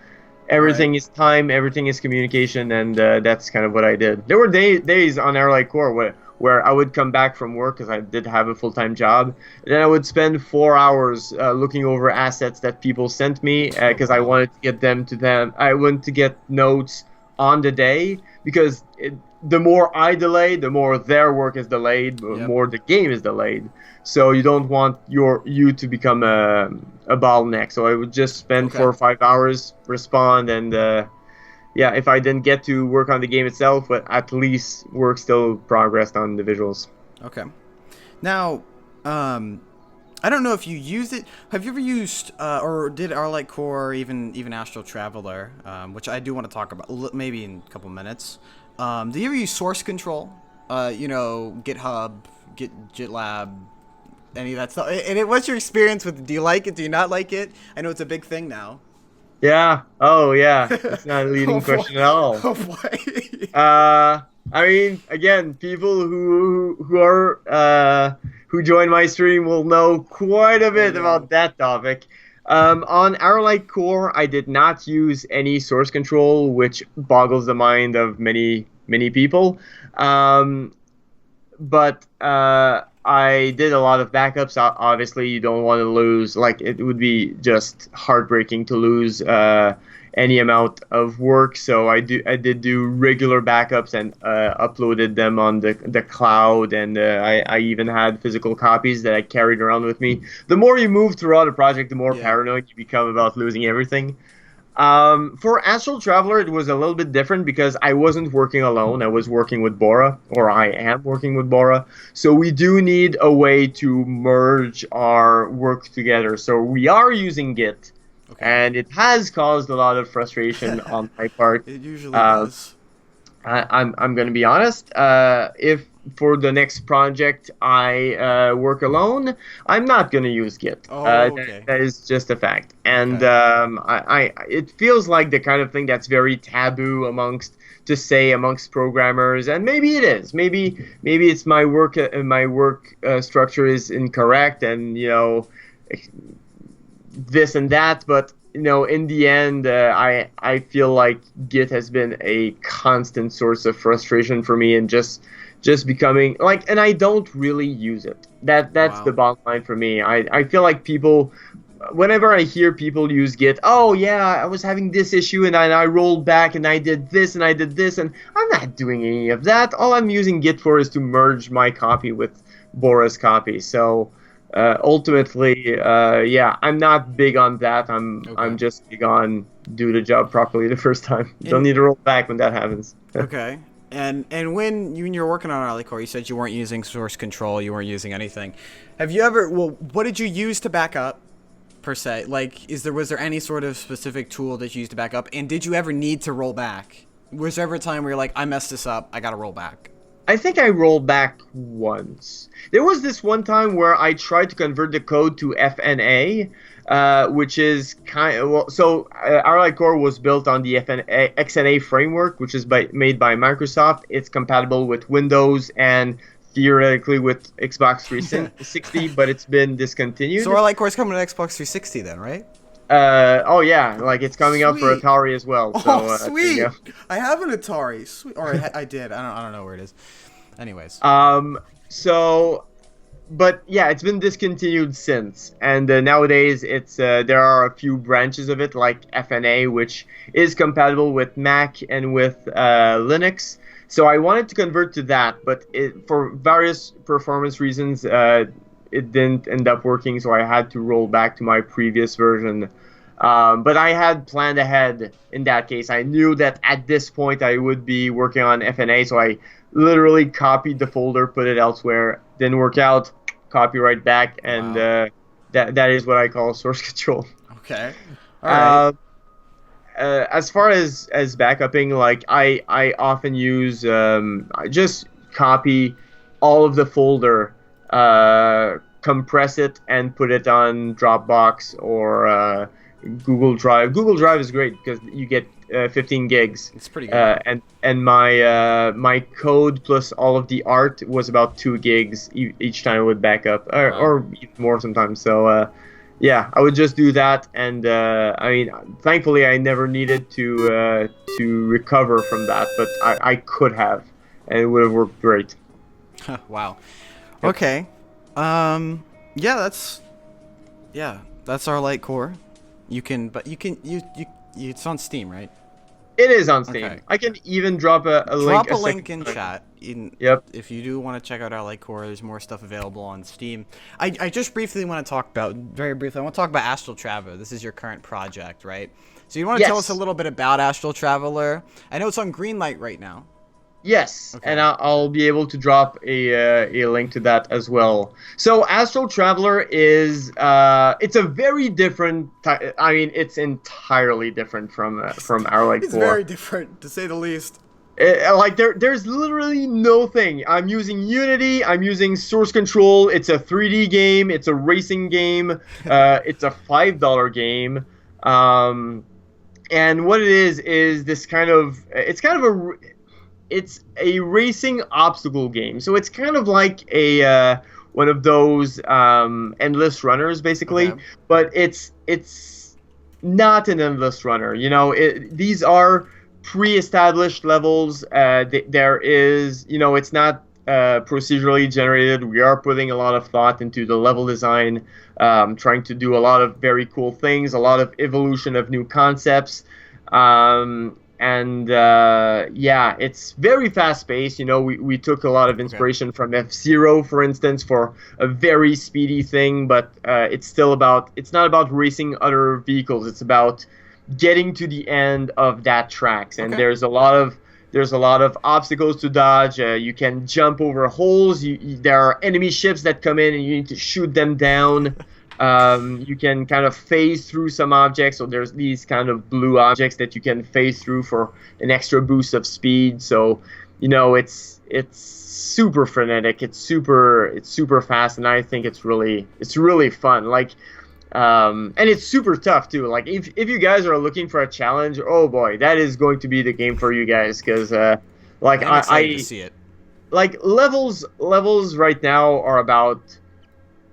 Everything is time, everything is communication, and that's kind of what I did. There were days on Airlight Core where I would come back from work, because I did have a full-time job, and then I would spend 4 hours looking over assets that people sent me, because I wanted to get them to them. I wanted to get notes on the day, because the more I delay, the more their work is delayed, the Yep. more the game is delayed. So you don't want you to become a bottleneck. So I would just spend Okay. 4 or 5 hours, respond, and yeah, if I didn't get to work on the game itself, but at least work still progressed on the visuals. Okay. Now, I don't know if you used it. Have you ever used or did Arlight Core, or even Astral Traveler, which I do want to talk about maybe in a couple minutes. Do you ever use source control? GitHub, GitLab, any of that stuff. And what's your experience with it? Do you like it? Do you not like it? I know it's a big thing now. Yeah. Oh, yeah. It's not a leading Oh, question boy. at all. Oh boy. I mean, again, people who join my stream will know quite a bit about that topic. On Arlight Core, I did not use any source control, which boggles the mind of many people. But I did a lot of backups. Obviously, you don't want to lose. Like, it would be just heartbreaking to lose any amount of work. So I did do regular backups and uploaded them on the cloud, and I even had physical copies that I carried around with me. The more you move throughout a project, the more Yeah. paranoid you become about losing everything. For Astral Traveler, it was a little bit different because I wasn't working alone. I was working with Bora, or I am working with Bora. So we do need a way to merge our work together. So we are using Git, Okay. and it has caused a lot of frustration on my part. It usually Uh, does. I'm going to be honest. If for the next project I work alone, I'm not going to use Git. Oh, okay. That is just a fact. And Okay. it feels like the kind of thing that's very taboo to say amongst programmers, and maybe it is. Maybe it's my work structure is incorrect, and this and that, but in the end, I feel like Git has been a constant source of frustration for me, and just becoming like, and I don't really use it. That's the Wow. bottom line for me. I feel like people, whenever I hear people use Git, oh yeah, I was having this issue and I rolled back and I did this and I did this, and I'm not doing any of that. All I'm using Git for is to merge my copy with Bora's copy. So ultimately, yeah, I'm not big on that. I'm Okay. just big on do the job properly the first time. Don't And need to roll back when that happens. okay. And when you're working on Arley Core, you said you weren't using source control, you weren't using anything. Have you ever? Well, what did you use to back up, per se? Like, was there any sort of specific tool that you used to back up? And did you ever need to roll back? Was there ever a time where you're like, I messed this up, I gotta roll back? I think I rolled back once. There was this one time where I tried to convert the code to FNA, which is kind of, well, so RLI Core was built on the XNA framework, which is made by Microsoft. It's compatible with Windows and theoretically with Xbox 360, but it's been discontinued. So Arley Core's coming to Xbox 360 then, right? Oh yeah, like it's coming out for Sweet. Atari as well. So, Oh, there you sweet! go. I have an Atari. Sweet. Or I did. I don't know where it is. Anyways. So, but yeah, it's been discontinued since, and nowadays there are a few branches of it, like FNA, which is compatible with Mac and with Linux. So I wanted to convert to that, but for various performance reasons, it didn't end up working. So I had to roll back to my previous version. But I had planned ahead in that case. I knew that at this point I would be working on FNA, so I literally copied the folder, put it elsewhere. Didn't work out, copy right back, and Wow. that is what I call source control. Okay. All right. As far as backupping, like I often use I just copy all of the folder, compress it, and put it on Dropbox or Google Drive. Google Drive is great because you get 15 gigs. It's pretty good. And my code plus all of the art was about 2 gigs each time I would back up, Wow. or even more sometimes. So yeah, I would just do that, and I mean, thankfully I never needed to recover from that, but I could have, and it would have worked great. Wow. Okay. Yeah, that's our light core. You can, but you can you it's on Steam, right? It is on Steam. Okay. I can even drop a link. Drop a link second in time. chat. Yep. If you do want to check out our light core, there's more stuff available on Steam. I just briefly want to talk about, very briefly, I want to talk about Astral Traveler. This is your current project, right? So you want to tell us a Yes. little bit about Astral Traveler? I know it's on Greenlight right now. Yes, Okay. and I'll be able to drop a link to that as well. So Astral Traveler is it's a very different. I mean, it's entirely different from our like It's core. very different, to say the least. Like there's literally no thing. I'm using Unity. I'm using source control. It's a 3D game. It's a racing game. It's a $5 game. And what it is this kind of it's a racing obstacle game. So it's kind of like a one of those endless runners, basically. Okay. But it's not an endless runner. These are pre-established levels. There is, it's not procedurally generated. We are putting a lot of thought into the level design, trying to do a lot of very cool things, a lot of evolution of new concepts. Yeah, it's very fast paced. We took a lot of Okay. inspiration from F-Zero, for instance, for a very speedy thing, but it's not about racing other vehicles. It's about getting to the end of that tracks, and Okay. there's a lot of obstacles to dodge. You can jump over holes. There are enemy ships that come in, and you need to shoot them down. You can kind of phase through some objects, so there's these kind of blue objects that you can phase through for an extra boost of speed. So, it's super frenetic. It's super fast, and I think it's really fun. And it's super tough too. Like if you guys are looking for a challenge, oh boy, that is going to be the game for you guys because like I'm excited to I see it. like levels right now are about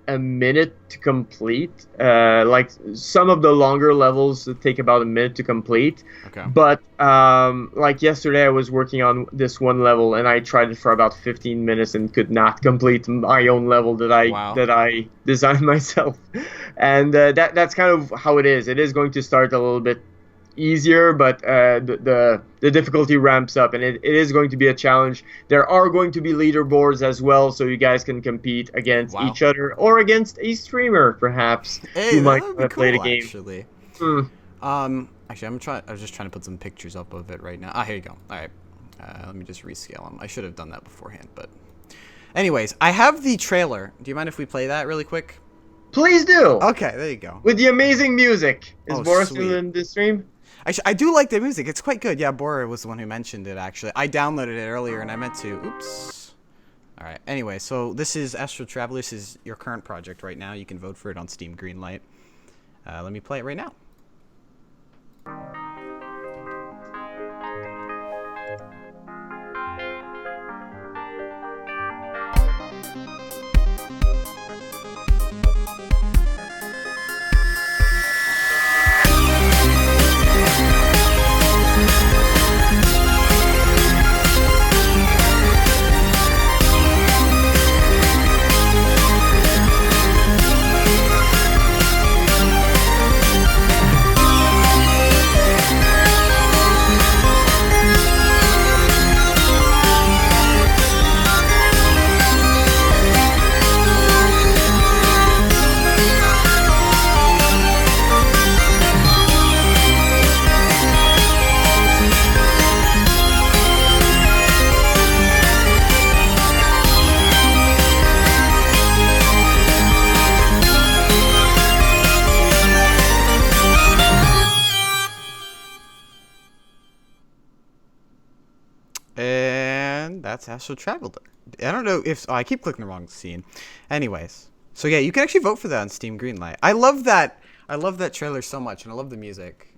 a minute to complete. Like some of the longer levels take about a minute to complete. Okay. But like yesterday, I was working on this one level, and I tried it for about 15 minutes and could not complete my own level that I Wow. that I designed myself. And that's kind of how it is. It is going to start a little bit easier, but the difficulty ramps up, and it is going to be a challenge. There are going to be leaderboards as well, so you guys can compete against Wow. each other or against a streamer, perhaps, Hey, who that might would want be to play the cool, game. actually. Hmm. Actually, I was just trying to put some pictures up of it right now. Ah, here you go. All right. Let me just rescale them. I should have done that beforehand, but. Anyways, I have the trailer. Do you mind if we play that really quick? Please do. Okay, there you go. With the amazing music. Is Oh, Boris sweet. still in the stream? I do like the music. It's quite good. Yeah, Bora was the one who mentioned it, actually. I downloaded it earlier, and I meant to. Oops. All right. Anyway, so this is Astral Traveler. This is your current project right now. You can vote for it on Steam Greenlight. Let me play it right now. And that's Astral Traveler. I don't know if I keep clicking the wrong scene. Anyways, so yeah, you can actually vote for that on Steam Greenlight. I love that. I love that trailer so much, and I love the music.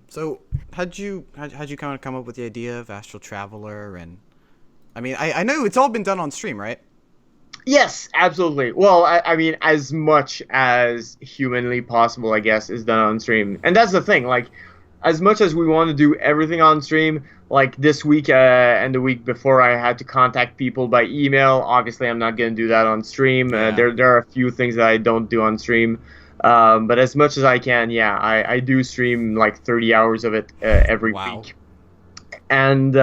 So how'd you kind of come up with the idea of Astral Traveler? And I mean, I know it's all been done on stream, right? Yes, absolutely. Well, I mean, as much as humanly possible, I guess, is done on stream. And that's the thing. Like, as much as we want to do everything on stream, like this week and the week before, I had to contact people by email. Obviously, I'm not going to do that on stream. Yeah. There are a few things that I don't do on stream. But as much as I can, yeah, I do stream like 30 hours of it every Wow. week. And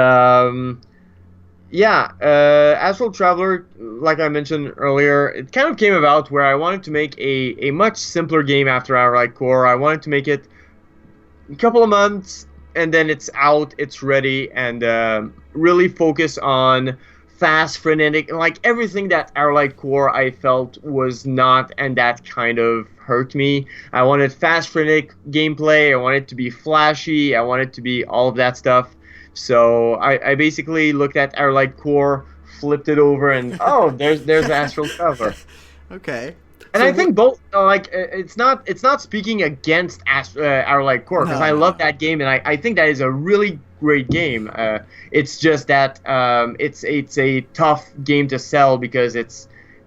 yeah, Astral Traveler, like I mentioned earlier, it kind of came about where I wanted to make a much simpler game after Allied Core. I wanted to make it a couple of months, and then it's out, it's ready, and really focus on fast, frenetic, like everything that Allied Core I felt was not, and that kind of hurt me. I wanted fast, frenetic gameplay. I wanted it to be flashy. I wanted it to be all of that stuff. So I basically looked at Allied Core, flipped it over, and oh, there's Astral Traveler. Okay. And So I think both, it's not speaking against Allied Core, because No, I no, love no. that game, and I think that is a really great game. It's just that it's a tough game to sell because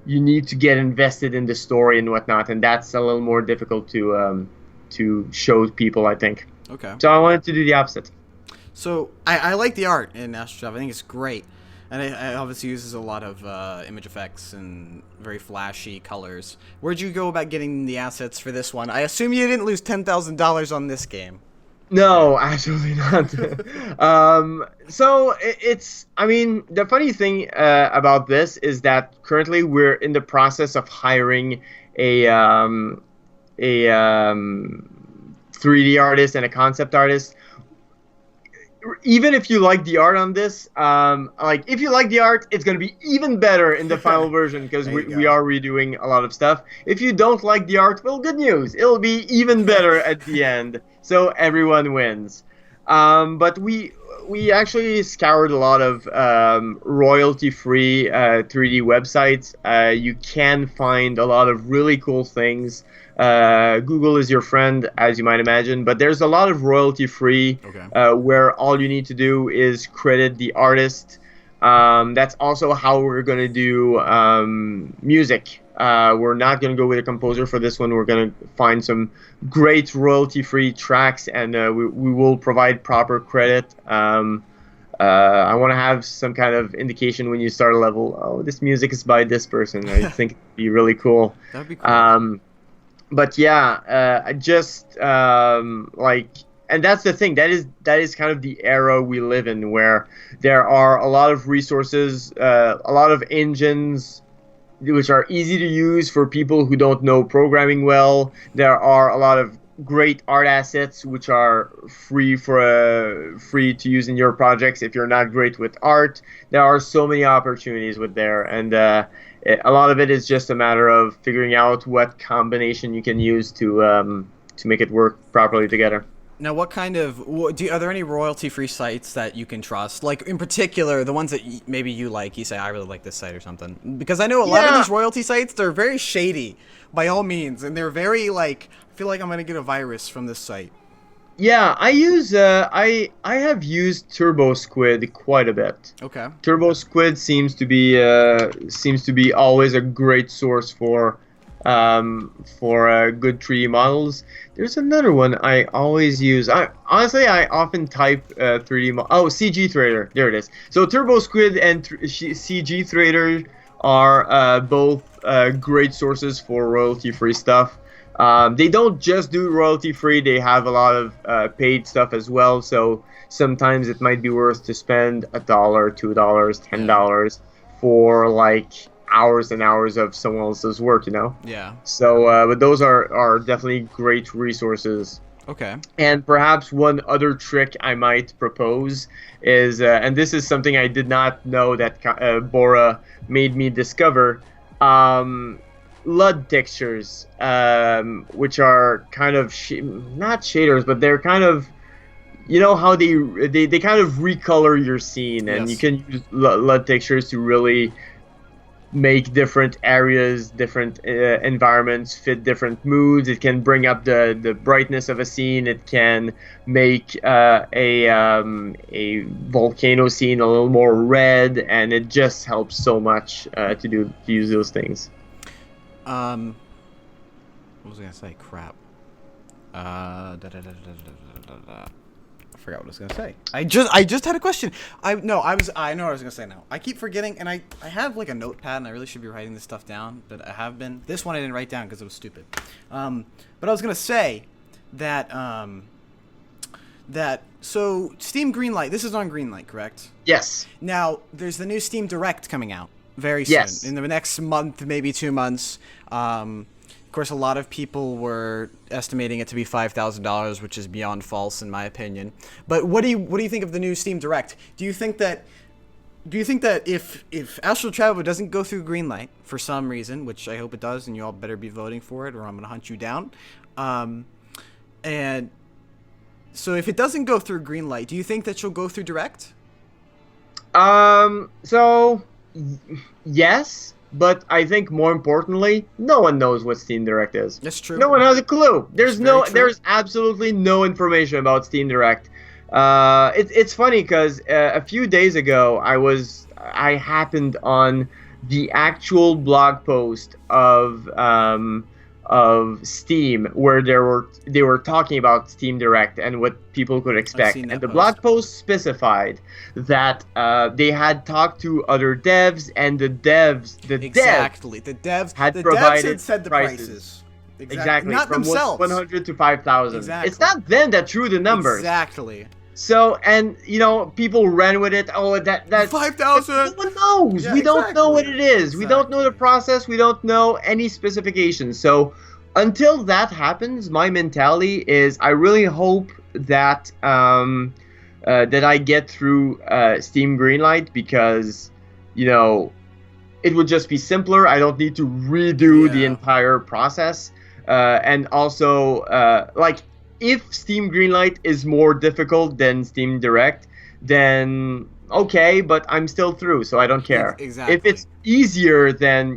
you need to get invested in the story and whatnot, and that's a little more difficult to show people, I think. Okay. So I wanted to do the opposite. So I like the art in Astral Traveler. I think it's great, and it obviously uses a lot of image effects and very flashy colors. Where'd you go about getting the assets for this one? I assume you didn't lose $10,000 on this game. No, absolutely not. It's, I mean, the funny thing about this is that currently we're in the process of hiring a um, a 3D artist and a concept artist. Even if you like the art on this, like if you like the art, it's gonna be even better in the final version because There you we go. are redoing a lot of stuff. If you don't like the art, well, good news, it'll be even better at the end, so everyone wins. But we actually scoured a lot of royalty-free 3D websites. You can find a lot of really cool things. Google is your friend, as you might imagine, but there's a lot of royalty-free Okay. where all you need to do is credit the artist. That's also how we're going to do music. We're not going to go with a composer for this one. We're going to find some great royalty-free tracks, and we will provide proper credit. I want to have some kind of indication when you start a level. Oh, this music is by this person. I think it'd be really cool. That'd be cool. But yeah, I just like, and that's the thing. That is kind of the era we live in, where there are a lot of resources, a lot of engines, which are easy to use for people who don't know programming well. There are a lot of great art assets which are free to use in your projects if you're not great with art. There are so many opportunities with there, and a lot of it is just a matter of figuring out what combination you can use to make it work properly together. Now, what kind of are there any royalty-free sites that you can trust? Like in particular, the ones that maybe you like. You say, I really like this site or something. Because I know a lot of Yeah. these royalty sites, they're very shady, by all means, and they're very like, I feel like I'm gonna get a virus from this site. Yeah, I have used Turbo Squid quite a bit. Okay. Turbo Squid seems to be always a great source for good 3D models. There's another one I always use. I often type 3D CG Trader. There it is. So Turbo Squid and CG Trader are both great sources for royalty-free stuff. They don't just do royalty-free. They have a lot of paid stuff as well. So sometimes it might be worth to spend $1, $2, $10 for like hours and hours of someone else's work, you know? Yeah. So, but those are definitely great resources. Okay. And perhaps one other trick I might propose is, and this is something I did not know that Bora made me discover, LUD textures, which are kind of not shaders, but they're kind of, you know how they kind of recolor your scene, and Yes. you can use LUD textures to really make different areas, different environments fit different moods. It can bring up the brightness of a scene. It can make a volcano scene a little more red, and it just helps so much to use those things. What was I gonna say? Crap. I forgot what I was gonna say. I just had a question. I know what I was gonna say now. I keep forgetting, and I have like a notepad, and I really should be writing this stuff down, but I have been. This one I didn't write down because it was stupid. But I was gonna say that so Steam Greenlight. This is on Greenlight, correct? Yes. Now there's the new Steam Direct coming out very soon, Yes. in the next month, maybe 2 months. Of course, a lot of people were estimating it to be $5,000, which is beyond false in my opinion. But what do you think of the new Steam Direct? Do you think that if Astral Traveler doesn't go through Greenlight for some reason, which I hope it does, and you all better be voting for it, or I'm gonna hunt you down, and so if it doesn't go through Greenlight, do you think that she'll go through Direct? So yes, but I think more importantly, no one knows what Steam Direct is. That's true. No one has a clue. That's very true. There's absolutely no information about Steam Direct. It's funny because a few days ago I happened on the actual blog post of Steam where they were talking about Steam Direct and what people could expect. seen that And the post. blog post specified that they had talked to other devs, and the devs Exactly. The devs had had provided said the prices. prices. Exactly. Not From themselves. 100 to 5,000. Exactly. It's not them that drew the numbers. Exactly. So, and people ran with it. Oh, that's 5,000. No one knows. Yeah, we don't know what it is. We don't know the Exactly. process. We don't know any specifications. So, until that happens, my mentality is I really hope that that I get through Steam Greenlight because, it would just be simpler. I don't need to redo the entire process. And also, if Steam Greenlight is more difficult than Steam Direct, then okay, but I'm still through, so I don't care. Exactly. If it's easier, then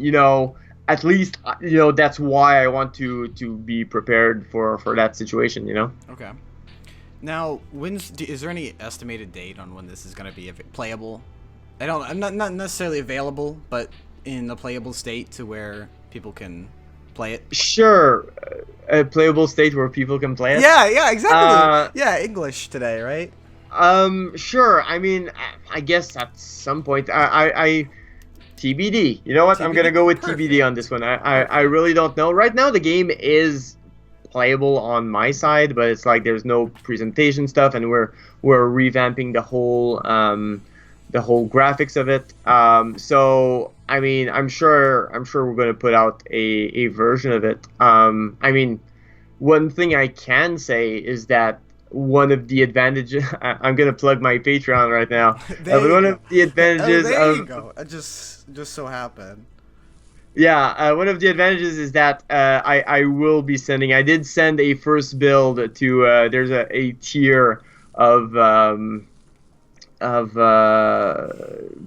at least that's why I want to be prepared for that situation. Okay. Now, is there any estimated date on when this is going to be playable? I'm not necessarily available, but in a playable state to where people can play it. Sure, a playable state where people can play it. Yeah, exactly. English today, right? Sure. I mean, I guess at some point, I TBD. You know what? I'm gonna go with TBD on this one. I really don't know. Right now, the game is playable on my side, but it's like there's no presentation stuff, and we're revamping the whole graphics of it. So I mean, I'm sure we're gonna put out a version of it. I mean, one thing I can say is that one of the advantages I'm gonna plug my Patreon right now. But one of the advantages there you go. It just so happened. Yeah, one of the advantages is that I will be sending. I did send a first build to. There's a tier of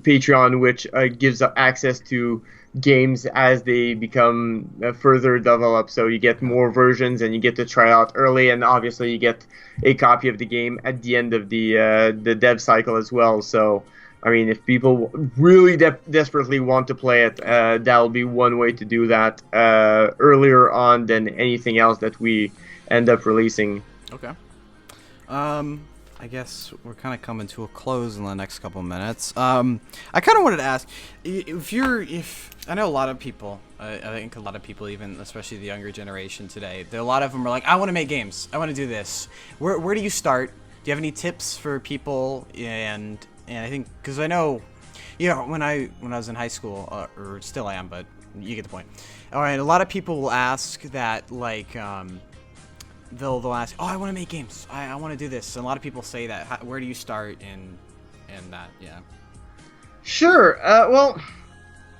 Patreon which gives access to games as they become further developed. So you get more versions and you get to try out early, and obviously you get a copy of the game at the end of the dev cycle as well. So I mean, if people really desperately want to play it, that'll be one way to do that earlier on than anything else that we end up releasing. Okay. I guess we're kind of coming to a close in the next couple of minutes. I kind of wanted to ask, if I know a lot of people, I think a lot of people, even especially the younger generation today, a lot of them are like, I want to make games, I want to do this. Where do you start? Do you have any tips for people? And I think, because I know, when I was in high school, or still am, but you get the point. All right, a lot of people will ask that, like, they'll ask, oh, I want to make games, I want to do this, and a lot of people say that. Where do you start in that? Yeah. Sure. Well,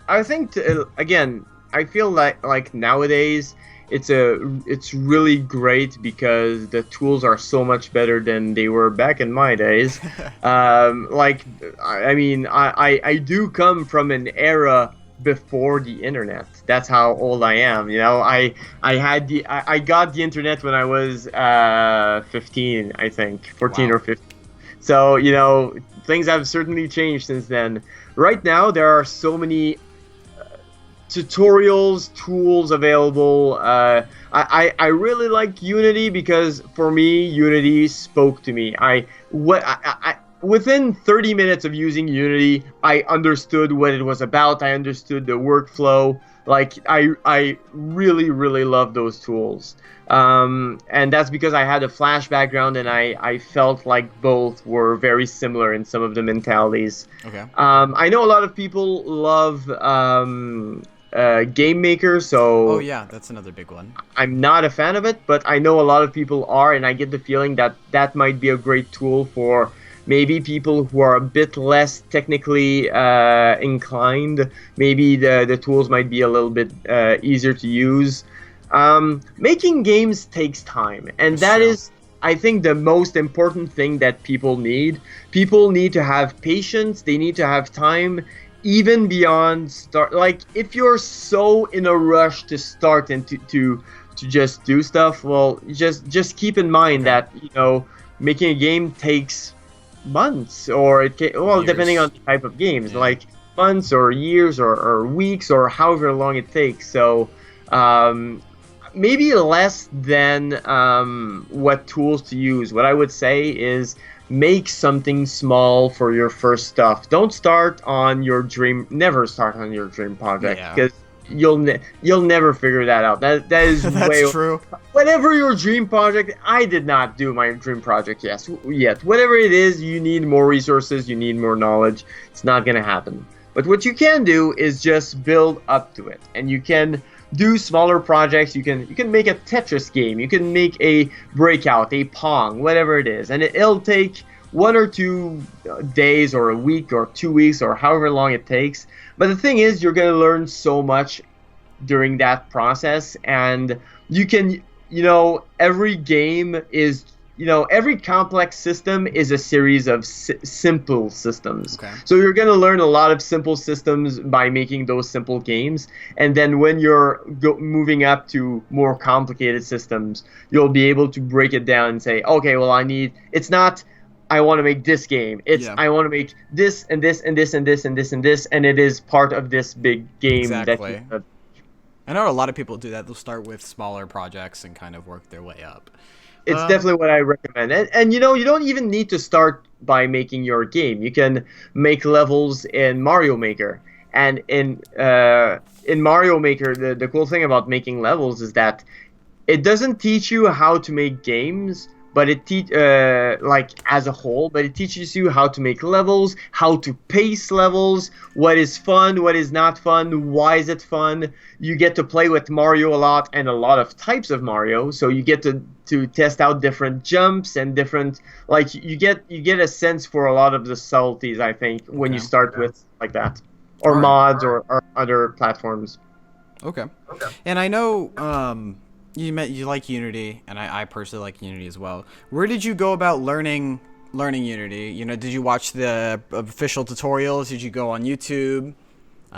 I think again, I feel like nowadays it's really great because the tools are so much better than they were back in my days. I mean, I do come from an era before the internet. That's how old I am. I got the internet when I was 15, I think, 14 or 15. So things have certainly changed since then. Right now, there are so many tutorials, tools available. I really like Unity because for me, Unity spoke to me. Within 30 minutes of using Unity, I understood what it was about. I understood the workflow. Like, I really, really love those tools. And that's because I had a Flash background, and I felt like both were very similar in some of the mentalities. Okay. I know a lot of people love Game Maker, so... Oh, yeah, that's another big one. I'm not a fan of it, but I know a lot of people are, and I get the feeling that might be a great tool for maybe people who are a bit less technically inclined. Maybe the tools might be a little bit easier to use. Making games takes time, and that is, I think, the most important thing that people need. People need to have patience. They need to have time, even beyond start. Like, if you're so in a rush to start and to just do stuff, well, just keep in mind that making a game takes months, or it can, well, years, depending on the type of games, like months or years or weeks or however long it takes. So maybe less than what tools to use. What I would say is make something small for your first stuff. Don't start on your dream. Never start on your dream project, because you'll never figure that out. That is That's way true. whatever your dream project. I did not do my dream project yet. Whatever it is, you need more resources, you need more knowledge. It's not gonna happen. But what you can do is just build up to it, and you can do smaller projects. You can make a Tetris game. You can make a Breakout, a Pong, whatever it is, and it'll take 1 or 2 days or a week or 2 weeks or however long it takes. But the thing is, you're going to learn so much during that process, and you can, every game is, every complex system is a series of simple systems. Okay. So you're going to learn a lot of simple systems by making those simple games, and then when you're moving up to more complicated systems, you'll be able to break it down and say, okay, well, it's not I want to make this game. I want to make this and this and this and this and this and this, and it is part of this big game. Exactly. I know a lot of people do that. They'll start with smaller projects and kind of work their way up. It's definitely what I recommend. And you don't even need to start by making your game. You can make levels in Mario Maker. And in Mario Maker, the cool thing about making levels is that it doesn't teach you how to make games, but it as a whole, but it teaches you how to make levels, how to pace levels, what is fun, what is not fun, why is it fun. You get to play with Mario a lot and a lot of types of Mario, so you get to test out different jumps and different, you get a sense for a lot of the subtleties, I think, when you start with like that, or mods or other platforms. Okay. And I know you like Unity, and I personally like Unity as well. Where did you go about learning Unity? Did you watch the official tutorials? Did you go on YouTube?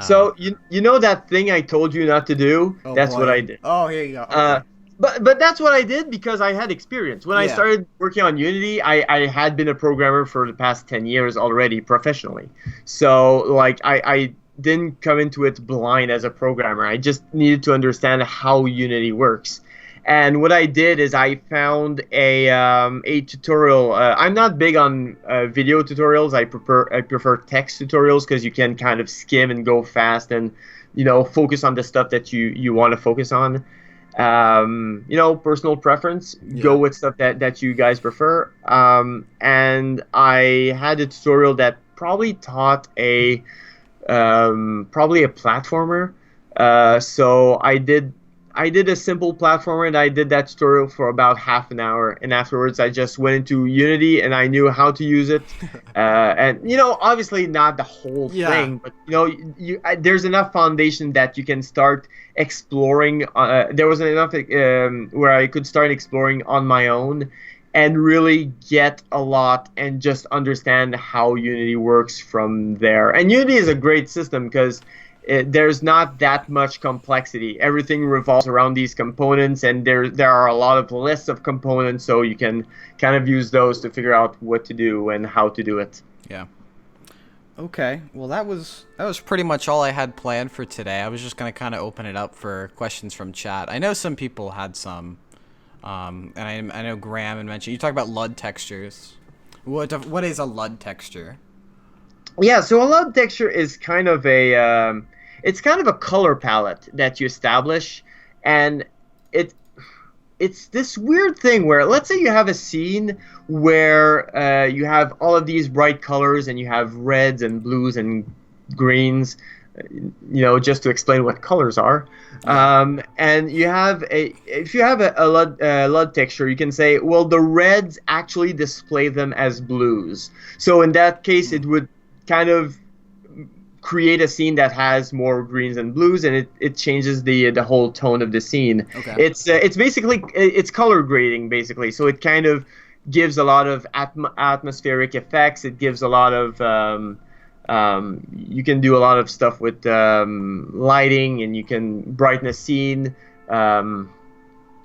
So you know that thing I told you not to do? That's what I did. Oh, here you go. Okay. But that's what I did because I had experience. When I started working on Unity, I had been a programmer for the past 10 years already professionally. So I didn't come into it blind as a programmer. I just needed to understand how Unity works. And what I did is I found a tutorial. I'm not big on video tutorials. I prefer text tutorials because you can kind of skim and go fast and focus on the stuff that you want to focus on. Personal preference. Yeah. Go with stuff that you guys prefer. And I had a tutorial that probably taught probably a platformer. So I did a simple platformer, and I did that tutorial for about half an hour, and afterwards I just went into Unity and I knew how to use it. And obviously not the whole thing, but there's enough foundation that you can start exploring. There was enough where I could start exploring on my own and really get a lot and just understand how Unity works from there. And Unity is a great system because there's not that much complexity. Everything revolves around these components, and there are a lot of lists of components, so you can kind of use those to figure out what to do and how to do it. Yeah. Okay. Well, that was pretty much all I had planned for today. I was just going to kind of open it up for questions from chat. I know some people had some, and I know Graham had mentioned. You talk about LUD textures. What is a LUD texture? Yeah, so a LUD texture is kind of a color palette that you establish, and it's this weird thing where, let's say you have a scene where you have all of these bright colors and you have reds and blues and greens, just to explain what colors are. And if you have a LUD texture, you can say, well, the reds actually display them as blues. So in that case, it would kind of create a scene that has more greens and blues, and it changes the whole tone of the scene. Okay. It's basically it's color grading basically. So it kind of gives a lot of atmospheric effects. It gives a lot of you can do a lot of stuff with lighting, and you can brighten a scene.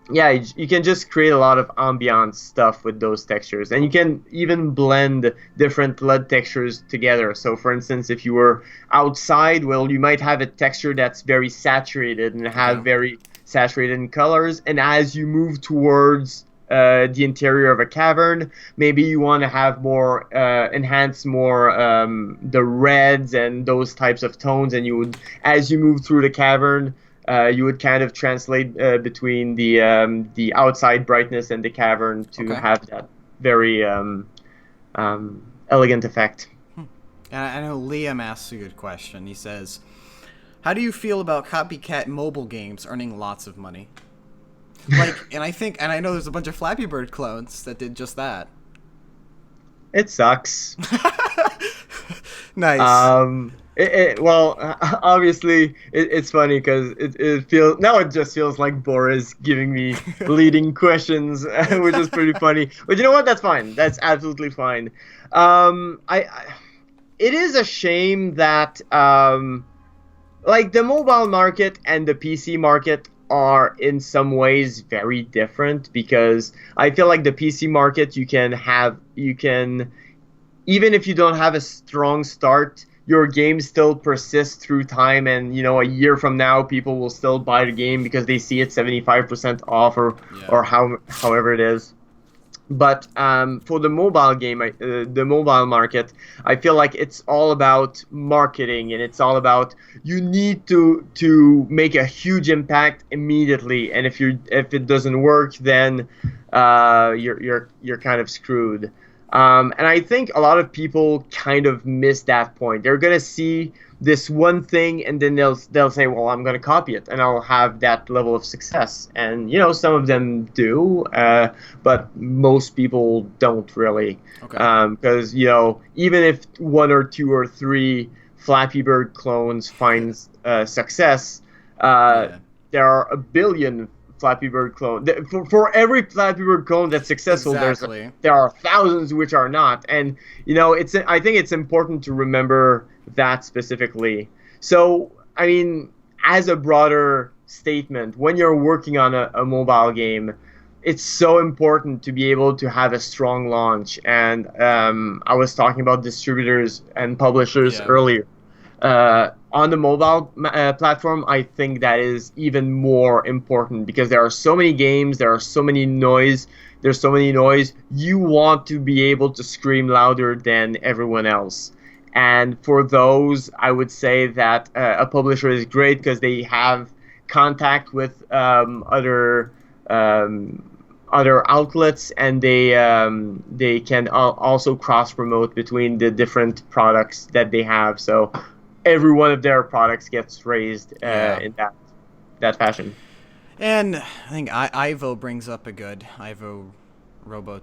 You can just create a lot of ambiance stuff with those textures, and you can even blend different LUD textures together. So for instance, if you were outside, well, you might have a texture that's very saturated and have very saturated in colors, and as you move towards the interior of a cavern. Maybe you want to have more enhance more the reds and those types of tones, and you would, as you move through the cavern, you would kind of translate between the outside brightness and the cavern to Okay. have that very elegant effect. And I know Liam asks a good question. He says, "How do you feel about copycat mobile games earning lots of money?" Like, and I know there's a bunch of Flappy Bird clones that did just that. It sucks. Nice. Well, obviously, it's funny because it feels now it just feels like Boris giving me leading questions, which is pretty funny. But you know what? That's fine. That's absolutely fine. It is a shame that like the mobile market and the PC market are in some ways very different because I feel like the PC market you can even if you don't have a strong start, your game still persists through time, and a year from now people will still buy the game because they see it 75% off or however it is. But for the mobile game, the mobile market, I feel like it's all about marketing, and it's all about you need to make a huge impact immediately, and if it doesn't work, then you're kind of screwed. And I think a lot of people kind of miss that point. They're gonna see this one thing, and then they'll say, "Well, I'm gonna copy it, and I'll have that level of success." And some of them do, but most people don't really. Okay. Because even if one or two or three Flappy Bird clones finds success, there are a billion Flappy Bird clone. For every Flappy Bird clone that's successful, Exactly. there are thousands which are not. And I think it's important to remember that specifically. So, I mean, as a broader statement, when you're working on a mobile game, it's so important to be able to have a strong launch. And I was talking about distributors and publishers earlier. On the mobile platform, I think that is even more important because there are so many games, there's so many noise. You want to be able to scream louder than everyone else. And for those, I would say that a publisher is great because they have contact with other outlets, and they can also cross promote between the different products that they have. So every one of their products gets raised in that fashion. And I think Ivo brings up a good Ivo Robo.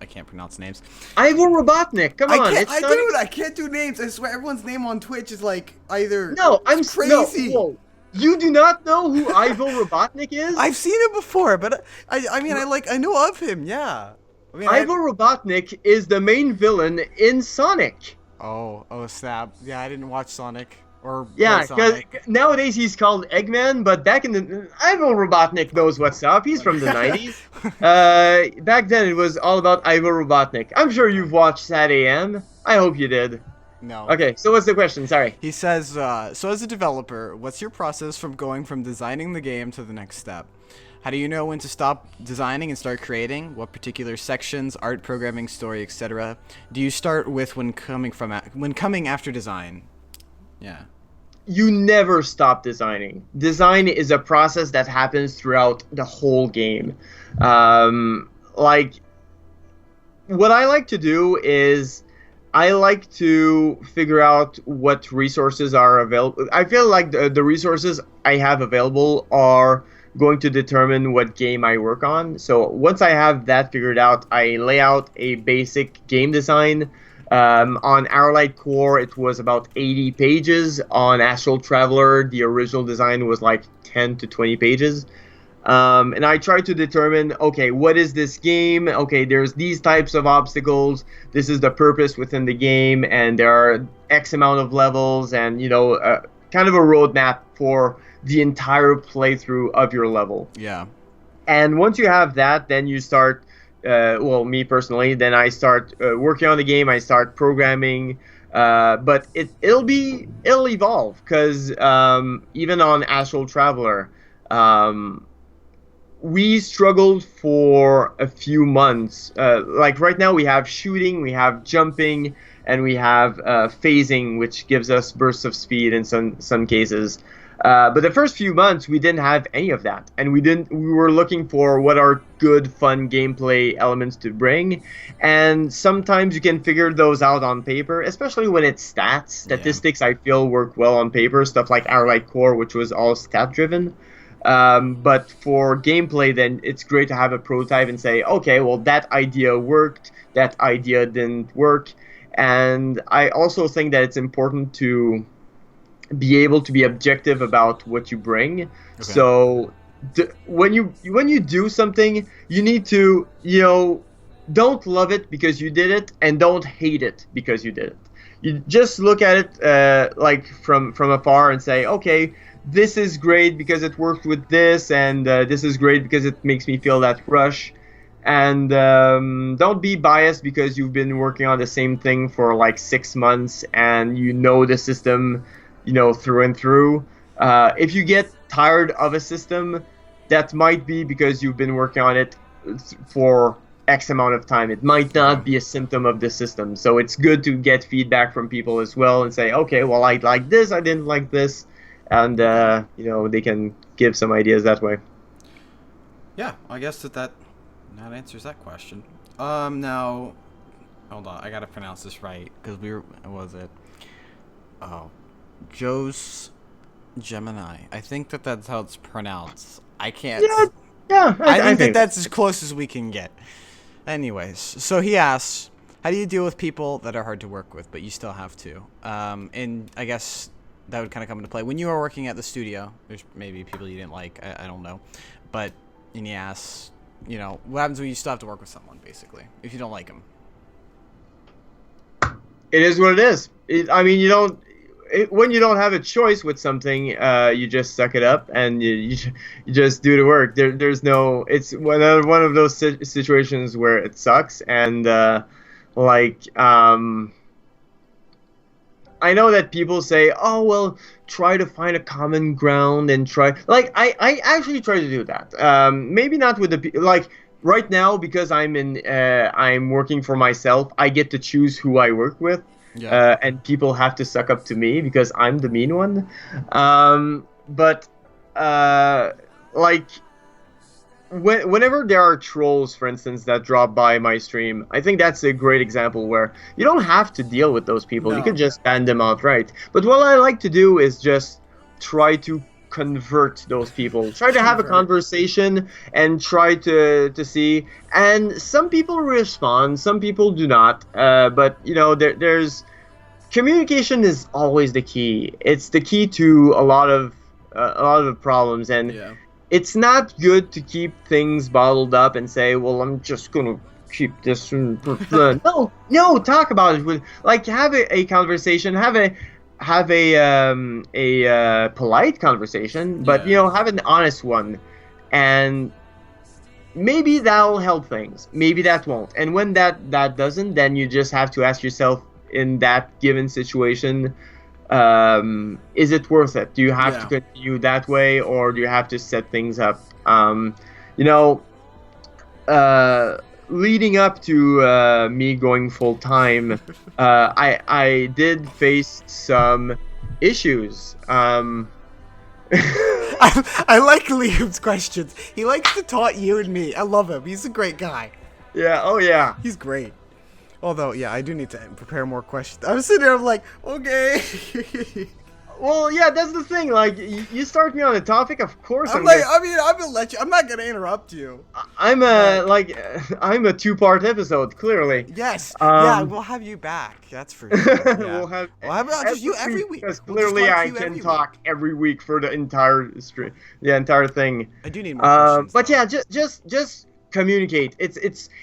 I can't pronounce names. Ivo Robotnik, come on! I can't do names. I swear, everyone's name on Twitch is like either. No, I'm crazy. No, whoa. You do not know who Ivo Robotnik is? I've seen him before, but I know of him. Yeah. I mean, Ivo Robotnik is the main villain in Sonic. Oh, snap! Yeah, I didn't watch Sonic or because nowadays he's called Eggman, but back in the Ivo Robotnik knows what's up. He's from the 90s. Back then it was all about Ivo Robotnik. I'm sure you've watched Sad AM. I hope you did. No. Okay, so what's the question? Sorry. He says, so as a developer, what's your process from going from designing the game to the next step? How do you know when to stop designing and start creating? What particular sections, art, programming, story, etc. do you start with when coming after design? Yeah. You never stop designing. Design is a process that happens throughout the whole game. Like, what I like to do is I like to figure out what resources are available. I feel like the resources I have available are going to determine what game I work on. So once I have that figured out, I lay out a basic game design. On Arlight Core, it was about 80 pages. On Astral Traveler, the original design was like 10 to 20 pages. And I try to determine, okay, what is this game? Okay, there's these types of obstacles. This is the purpose within the game, and there are X amount of levels, and kind of a roadmap for the entire playthrough of your level. Yeah. And once you have that, then you start. Me personally, then I start working on the game. I start programming, but it'll evolve because even on Astral Traveler, we struggled for a few months. Like right now, we have shooting, we have jumping, and we have phasing, which gives us bursts of speed in some cases. But the first few months, we didn't have any of that, and we were looking for what are good, fun gameplay elements to bring, and sometimes you can figure those out on paper, especially when it's stats. Statistics, I feel, work well on paper. Stuff like Our Light Core, which was all stat driven. But for gameplay, then it's great to have a prototype and say, okay, well, that idea worked, that idea didn't work. And I also think that it's important to be able to be objective about what you bring. Okay. So when you do something, you need to, don't love it because you did it, and don't hate it because you did it. You just look at it like from afar and say, okay, this is great because it worked with this, and this is great because it makes me feel that rush. And don't be biased because you've been working on the same thing for like 6 months and you know the system, through and through. If you get tired of a system, that might be because you've been working on it for X amount of time. It might not be a symptom of the system. So it's good to get feedback from people as well and say, okay, well, I like this, I didn't like this. And, they can give some ideas that way. Yeah, I guess that answers that question. Now, hold on, I gotta pronounce this right, because what was it? Oh, Joe's Gemini. I think that's how it's pronounced. I can't. Yeah. I think that's as close as we can get. Anyways, so he asks, how do you deal with people that are hard to work with, but you still have to? And I guess that would kind of come into play. When you are working at the studio, there's maybe people you didn't like, I don't know. But, and he asks, what happens when you still have to work with someone, basically, if you don't like them? It is what it is. When you don't have a choice with something, you just suck it up and you just do the work. There's no. It's one of those situations where it sucks, and I know that people say, "Oh well, try to find a common ground and try." Like I actually try to do that. Maybe not with right now, because I'm working for myself. I get to choose who I work with. Yeah. And people have to suck up to me because I'm the mean one. Whenever there are trolls, for instance, that drop by my stream, I think that's a great example where you don't have to deal with those people. No. You can just ban them outright. But what I like to do is just try to convert those people. Try to have a conversation and try to see. And some people respond, some people do not. But there's communication is always the key. It's the key to a lot of problems, and it's not good to keep things bottled up and say, well, I'm just gonna keep this. No, talk about it. Have a conversation. Have a polite conversation, but have an honest one, and maybe that'll help things. Maybe that won't. And when that doesn't, then you just have to ask yourself, in that given situation, is it worth it? Do you have to continue that way, or do you have to set things up? Leading up to me going full time, I did face some issues. I like Liam's questions. He likes to taunt you and me. I love him. He's a great guy. Yeah. Oh yeah. He's great. Although, I do need to prepare more questions. I'm sitting there, I'm like, okay. Well, yeah, that's the thing. Like, you start me on a topic, of course. I'm gonna let you. I'm not gonna interrupt you. I'm a two-part episode, clearly. Yes. We'll have you back. That's for sure. Yeah. We'll have just you every week. Because clearly I can talk every week for the entire thing. I do need more questions. But yeah, just communicate.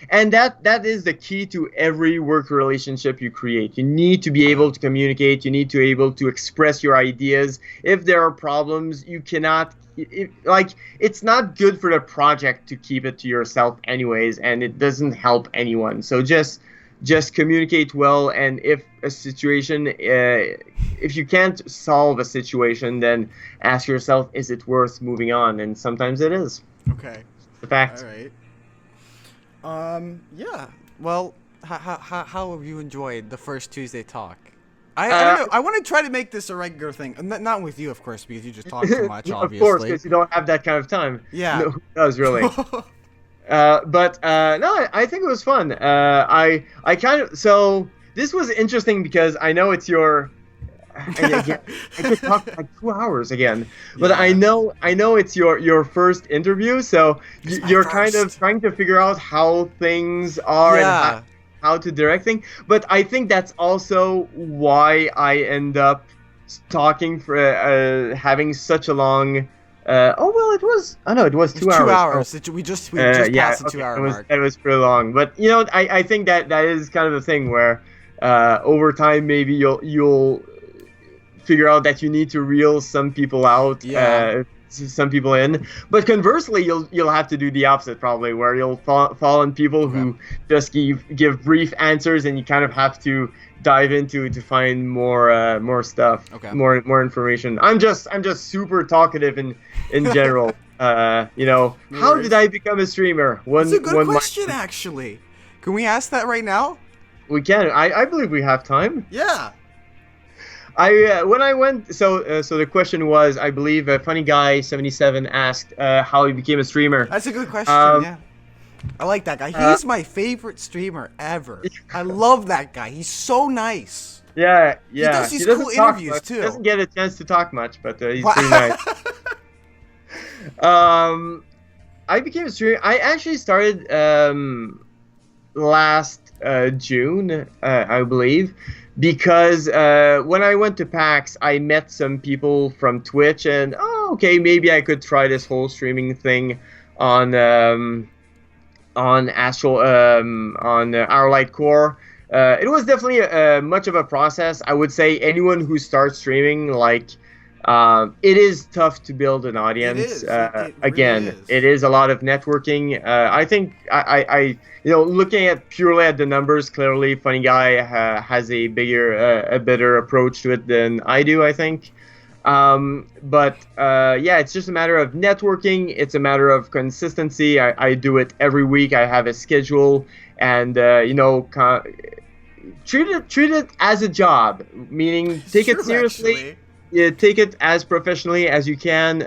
And that is the key to every work relationship you create. You need to be able to communicate. You need to be able to express your ideas. If there are problems, you cannot. It's not good for the project to keep it to yourself, anyways, and it doesn't help anyone. So just communicate well. And if a situation, if you can't solve a situation, then ask yourself, is it worth moving on? And sometimes it is. Okay. The All fact. right. Yeah. Well, how have you enjoyed the first Tuesday talk? I don't know. I want to try to make this a regular thing. Not with you, of course, because you just talk too much, Of course, obviously. because you don't have that kind of time. Yeah. No, who does really? But no, I think it was fun. I kind of so this was interesting because I know it's your. Again, I could talk for like 2 hours again, but Yeah. I know it's your first interview, so It's my you're kind of first. trying to figure out how things are and Yeah. how to direct things. But I think that's also why I end up talking for having such a long. Oh well, it was. Oh no, it was It was 2 hours. 2 hours. We just Yeah, passed the okay, 2 hour mark. it was pretty long, but I think that is kind of the thing where, over time maybe you'll figure out that you need to reel some people out, Yeah. some people in, but conversely you'll have to do the opposite probably, where you'll fall on people Okay. who just give brief answers, and you kind of have to dive into to find more stuff, Okay. more information. I'm just super talkative in general. No How did worries. I become a streamer? That's a good One question, actually. Can we ask that right now? we can. I believe we have time. Yeah. When I went, so the question was, I believe, Funny Guy 77 asked how he became a streamer. That's a good question. Um, Yeah. I like that guy. uh, He's my favorite streamer ever. I love that guy. He's so nice. Yeah. does these doesn't cool talk interviews, much. too. He doesn't get a chance to talk much, but he's Wow. pretty nice. I became a streamer. I actually started last June, I believe, because when I went to PAX, I met some people from Twitch, and okay, maybe I could try this whole streaming thing on Astral on Our Light Core. It was definitely much of a process. I would say anyone who starts streaming, like, it is tough to build an audience. is. It Again, really is. it is a lot of networking. I think I looking at purely at the numbers, clearly Funny Guy has a better approach to it than I do, I think. But yeah, it's just a matter of networking. It's a matter of consistency. I do it every week. I have a schedule, and treat it as a job, meaning take it True, seriously. actually. Yeah, take it as professionally as you can.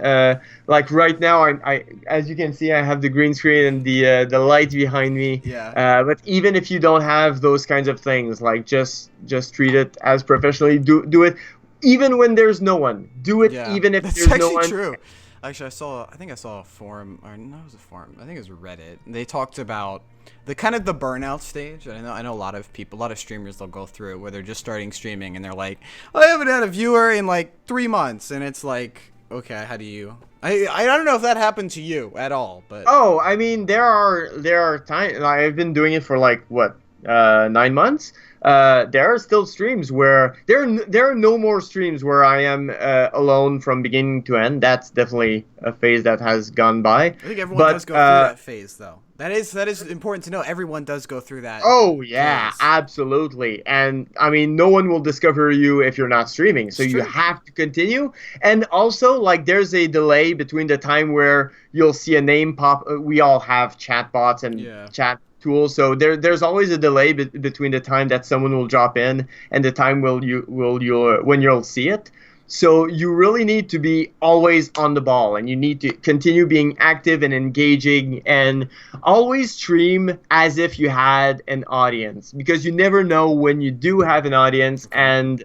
Like right now, I as you can see, I have the green screen and the light behind me. Yeah. But even if you don't have those kinds of things, like just treat it as professionally. Do it even when there's no one. Do it Yeah. even if That's there's no actually one. true. Actually, I think I saw a forum, or no, it was a forum. I think it was Reddit. They talked about the kind of the burnout stage. I know a lot of people, a lot of streamers, they'll go through it where they're just starting streaming and they're like, I haven't had a viewer in like 3 months, and it's like, okay, how do you? I don't know if that happened to you at all, but Oh, I mean, there are times I've been doing it for like what 9 months. There are still streams where there are no more streams where I am alone from beginning to end. That's definitely a phase that has gone by. I think everyone does go through that phase, though. That is important to know. Everyone does go through that. Oh yeah, phase. absolutely. And I mean, no one will discover you if you're not streaming. So It's you true. have to continue. And also, like, there's a delay between the time where you'll see a name pop. We all have chat bots and Yeah. chat tools, so there's always a delay between the time that someone will drop in and the time when you'll see it. So you really need to be always on the ball, and you need to continue being active and engaging, and always stream as if you had an audience, because you never know when you do have an audience. And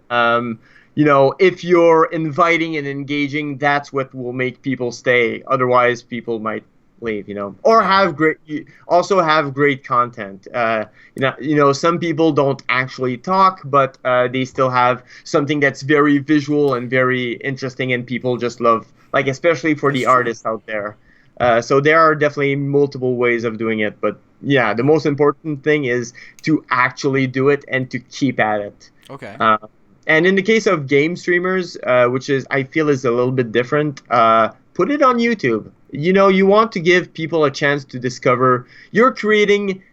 if you're inviting and engaging, that's what will make people stay. Otherwise, people might leave, or have great content. Some people don't actually talk, but they still have something that's very visual and very interesting, and people just love, like, especially for the That's true. artists out there. So there are definitely multiple ways of doing it, but yeah, the most important thing is to actually do it and to keep at it. Okay. And in the case of game streamers, which I feel is a little bit different, put it on YouTube. You want to give people a chance to discover. You're creating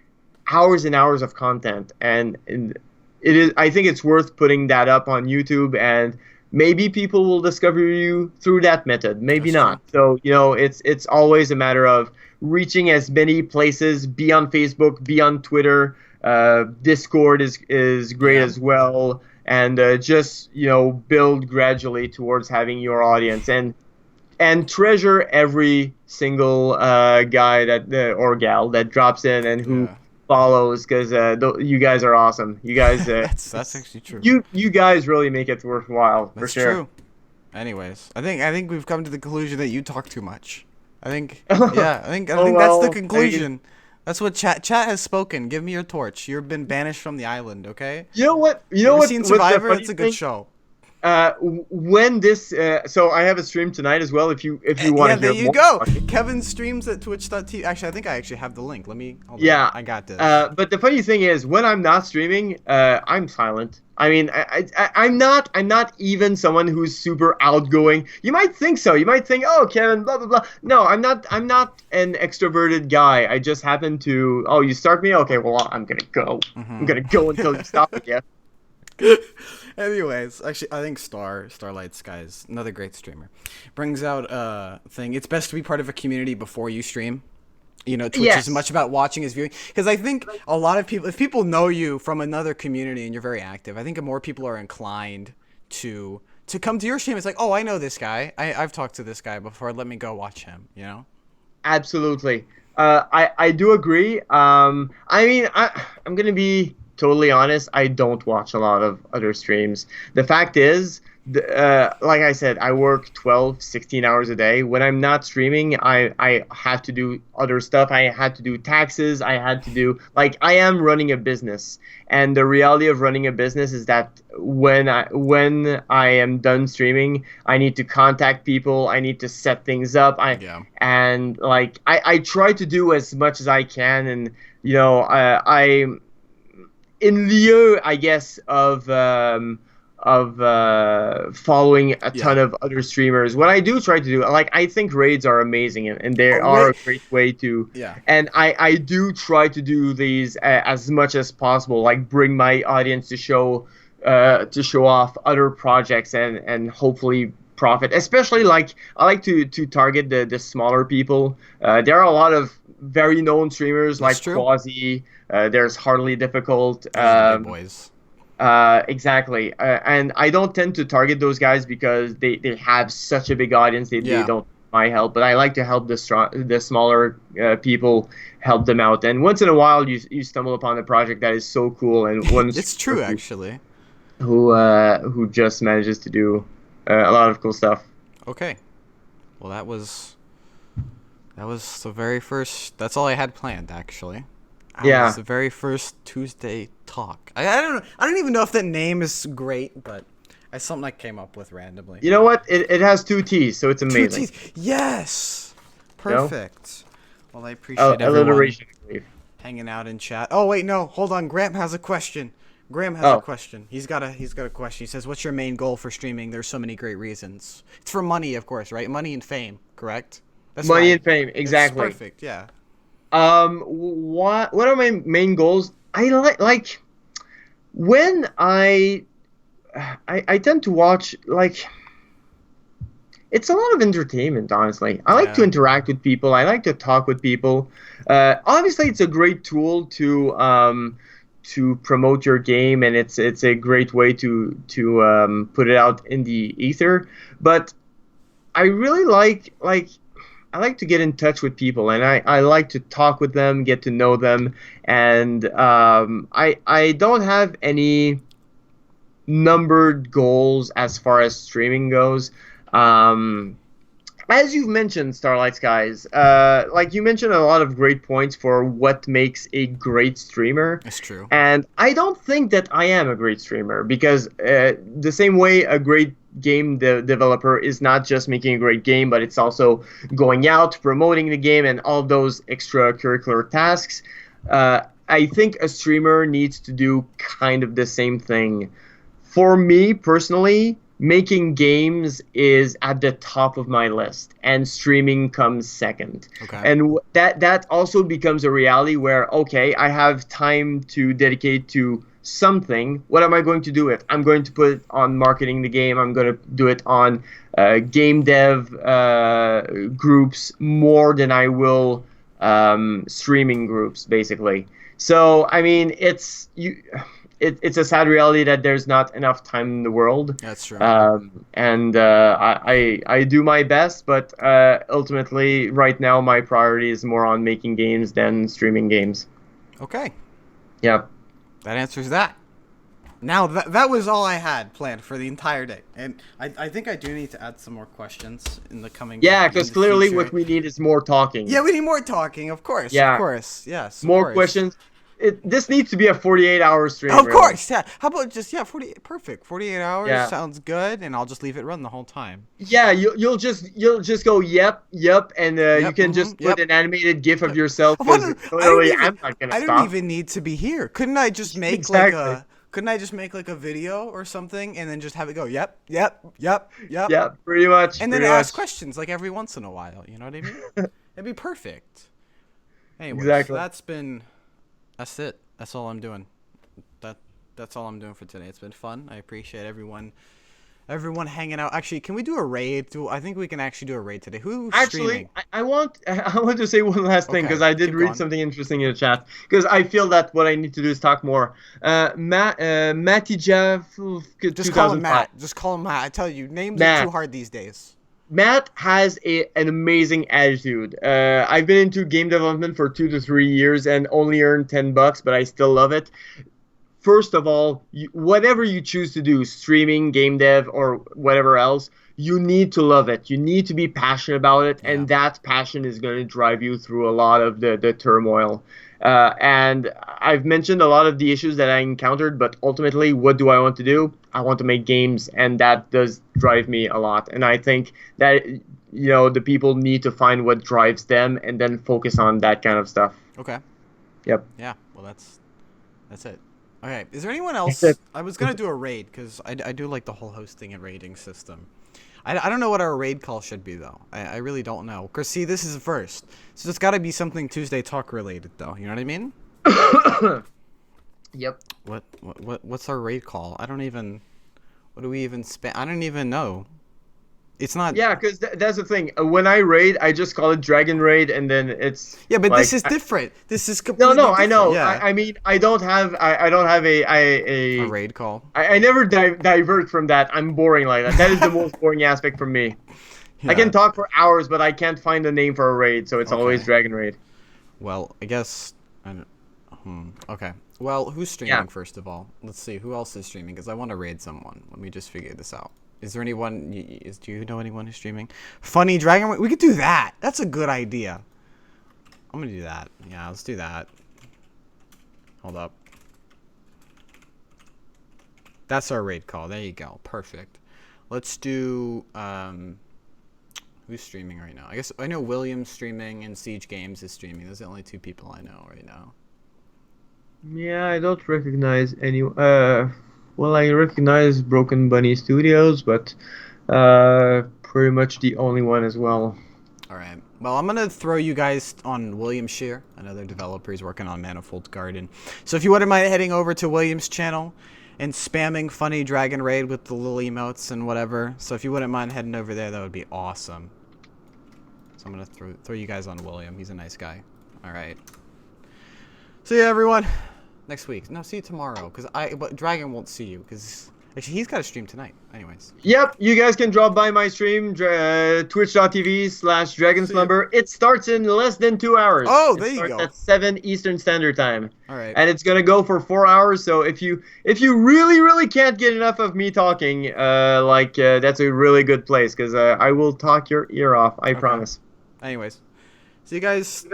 hours and hours of content, and it is. I think it's worth putting that up on YouTube and maybe people will discover you through that method, maybe That's true. not. So it's always a matter of reaching as many places. Be on Facebook, be on Twitter. Discord is great Yeah. as well, and just build gradually towards having your audience, and treasure every single guy that or gal that drops in and who Yeah. follows, because you guys are awesome. You guys, That's actually true. you guys really make it worthwhile for That's sure. true. Anyways, I think we've come to the conclusion that you talk too much. I think yeah, I Oh think that's the well, I mean, conclusion. That's what chat has spoken. Give me your torch. You've been banished from the island, okay? you know what? You You know ever what? seen What's the Survivor? funny It's a good thing? show. When this, so I have a stream tonight as well. If you want Yeah, to there hear you more go. talking. Kevin streams at twitch.tv. Actually, I think I actually have the link. Let me hold on. Yeah. I got this. But the funny thing is, when I'm not streaming, I'm silent. I mean, I'm not even someone who's super outgoing. You might think so. You might think, oh, Kevin, blah blah blah. No, I'm not. I'm not an extroverted guy. I just happen to. Oh, you start me? Okay, well, I'm gonna go. I'm gonna go until you stop me. Yeah. Anyways, actually, I think Starlight Skies, another great streamer, brings out a thing. It's best to be part of a community before you stream. Twitch is Yes. much about watching as viewing, because I think a lot of people, if people know you from another community and you're very active, I think more people are inclined to come to your stream. It's like, oh, I know this guy. I've talked to this guy before. Let me go watch him. Absolutely. I do agree. I mean, I'm gonna be totally honest. I don't watch a lot of other streams. The fact is, like I said, I work 12, 16 hours a day. When I'm not streaming, I have to do other stuff. I had to do taxes. I had to do, like, I am running a business. And the reality of running a business is that when I am done streaming, I need to contact people. I need to set things up. Yeah. And like I try to do as much as I can, and I in lieu, I guess, of following a Yeah. ton of other streamers. What I do try to do, like, I think raids are amazing, and they A are ra- a great way to. Yeah. And I do try to do these as much as possible, like bring my audience to show off other projects, and hopefully profit. Especially, like, I like to target the smaller people. There are a lot of very known streamers That's like true. Quasi. There's Hardly Difficult. Those are the big boys. Exactly. And I don't tend to target those guys because they have such a big audience. They Yeah. don't need my help, but I like to help the smaller people, help them out. And once in a while, you stumble upon a project that is so cool, and one It's true, actually. who just manages to do a lot of cool stuff. Okay. Well, that was the very first. That's all I had planned, actually. That Yeah. was the very first Tuesday talk. I don't know. I don't even know if that name is great, but it's something I came up with randomly. You know what? It has two T's, so it's Two amazing. teeth. Yes. know? Perfect. Well, I appreciate everyone Alliteration, I believe. hanging out in chat. Oh wait, no, hold on. Graham has a question. Graham has a question. He's got a question. He says, "What's your main goal for streaming? There's so many great reasons. It's for money, of course, right? Money and fame, correct? That's Money right. and fame, exactly. It's perfect. Yeah. What are my main goals? I like when I tend to watch, like, it's a lot of entertainment, honestly. I like to Yeah. interact with people. I like to talk with people. Obviously, it's a great tool to promote your game, and it's a great way to put it out in the ether. But I really I like to get in touch with people, and I like to talk with them, get to know them, and I don't have any numbered goals as far as streaming goes. As you've mentioned, Starlight Skies, like, you mentioned a lot of great points for what makes a great streamer. It's true. And I don't think that I am a great streamer, because the same way a great game developer is not just making a great game, but it's also going out, promoting the game, and all those extracurricular tasks. I think a streamer needs to do kind of the same thing. For me personally, making games is at the top of my list, and streaming comes second. Okay. And that also becomes a reality where, okay, I have time to dedicate to something, what am I going to do it? I'm going to put it on marketing the game. I'm going to do it on game dev groups more than I will streaming groups, basically. So I mean, it's a sad reality that there's not enough time in the world. That's true. And I do my best, but ultimately, right now, my priority is more on making games than streaming games. Okay. Yeah. That answers that. Now, that was all I had planned for the entire day. And I think I do need to add some more questions in the coming... Yeah, because clearly future. what we need is more talking. Yeah, we need more talking, of course. Yeah. Of course. Yes, of More course. questions. This needs to be a 48-hour stream. Of really. course, yeah. How about just, 48 hours Yeah. sounds good, and I'll just leave it run the whole time. Yeah, you'll just go yep, and you can just put an animated GIF of yourself. Because clearly, I'm not gonna stop. I don't even need to be here. Couldn't I just make Couldn't I just make like a video or something and then just have it go, yep. Yeah, pretty much. And then ask questions like every once in a while. You know what I mean? It'd be perfect. Anyways, exactly. That's it. That's all I'm doing. That's all I'm doing for today. It's been fun. I appreciate everyone hanging out. Actually, can we do a raid? I think we can actually do a raid today. Who's streaming? I want to say one last thing because I did read something interesting in the chat. Because I feel that what I need to do is talk more. Matty Jeff. Just call him Matt. Just call him Matt. I tell you, names are too hard these days. Matt has an amazing attitude. I've been into game development for 2 to 3 years and only earned $10, but I still love it. First of all, whatever you choose to do, streaming, game dev, or whatever else, you need to love it. You need to be passionate about it, and that passion is going to drive you through a lot of the turmoil. And I've mentioned a lot of the issues that I encountered, but ultimately, what do I want to do? I want to make games, and that does drive me a lot. And I think that, the people need to find what drives them and then focus on that kind of stuff. Okay. Yep. Yeah, well, that's it. Okay, is there anyone else? I was going to do a raid, because I do like the whole hosting and raiding system. I don't know what our raid call should be, though. I really don't know. Because, see, this is the first. So it's got to be something Tuesday Talk related, though. You know what I mean? Yep. What's our raid call? I don't even... What do we even spend? I don't even know. It's not... Yeah, because that's the thing. When I raid, I just call it Dragon Raid, and then it's... Yeah, but this is different. This is completely different. I know. Yeah. I mean, I don't have a raid call. I never divert from that. I'm boring like that. That is the most boring aspect for me. Yeah. I can talk for hours, but I can't find a name for a raid, so it's always Dragon Raid. Well, I guess... Okay. Well, who's streaming, first of all? Let's see. Who else is streaming? Because I want to raid someone. Let me just figure this out. Is there anyone... Do you know anyone who's streaming? Funny Dragon... We could do that. That's a good idea. I'm going to do that. Yeah, let's do that. Hold up. That's our raid call. There you go. Perfect. Let's do... Who's streaming right now? I guess I know William's streaming and Siege Games is streaming. Those are the only two people I know right now. Yeah, I don't recognize any... Well, I recognize Broken Bunny Studios, but pretty much the only one as well. All right. Well, I'm going to throw you guys on William Shear, another developer. He's working on Manifold Garden. So if you wouldn't mind heading over to William's channel and spamming Funny Dragon Raid with the little emotes and whatever. So if you wouldn't mind heading over there, that would be awesome. So I'm going to throw you guys on William. He's a nice guy. All right. See you, everyone. Next week. No, see you tomorrow. But Dragon won't see you. Because actually, he's got a stream tonight. Anyways. Yep. You guys can drop by my stream. Twitch.tv/DragonSlumber. It starts in less than 2 hours. Oh, there you go. At 7 Eastern Standard Time. All right. And it's going to go for 4 hours. So if you really, really can't get enough of me talking, that's a really good place. Because I will talk your ear off. I promise. Anyways. See you guys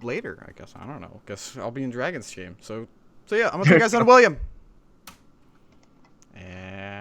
later, I guess. I don't know. Guess I'll be in Dragon's stream. So yeah, I'm gonna throw you guys on William. And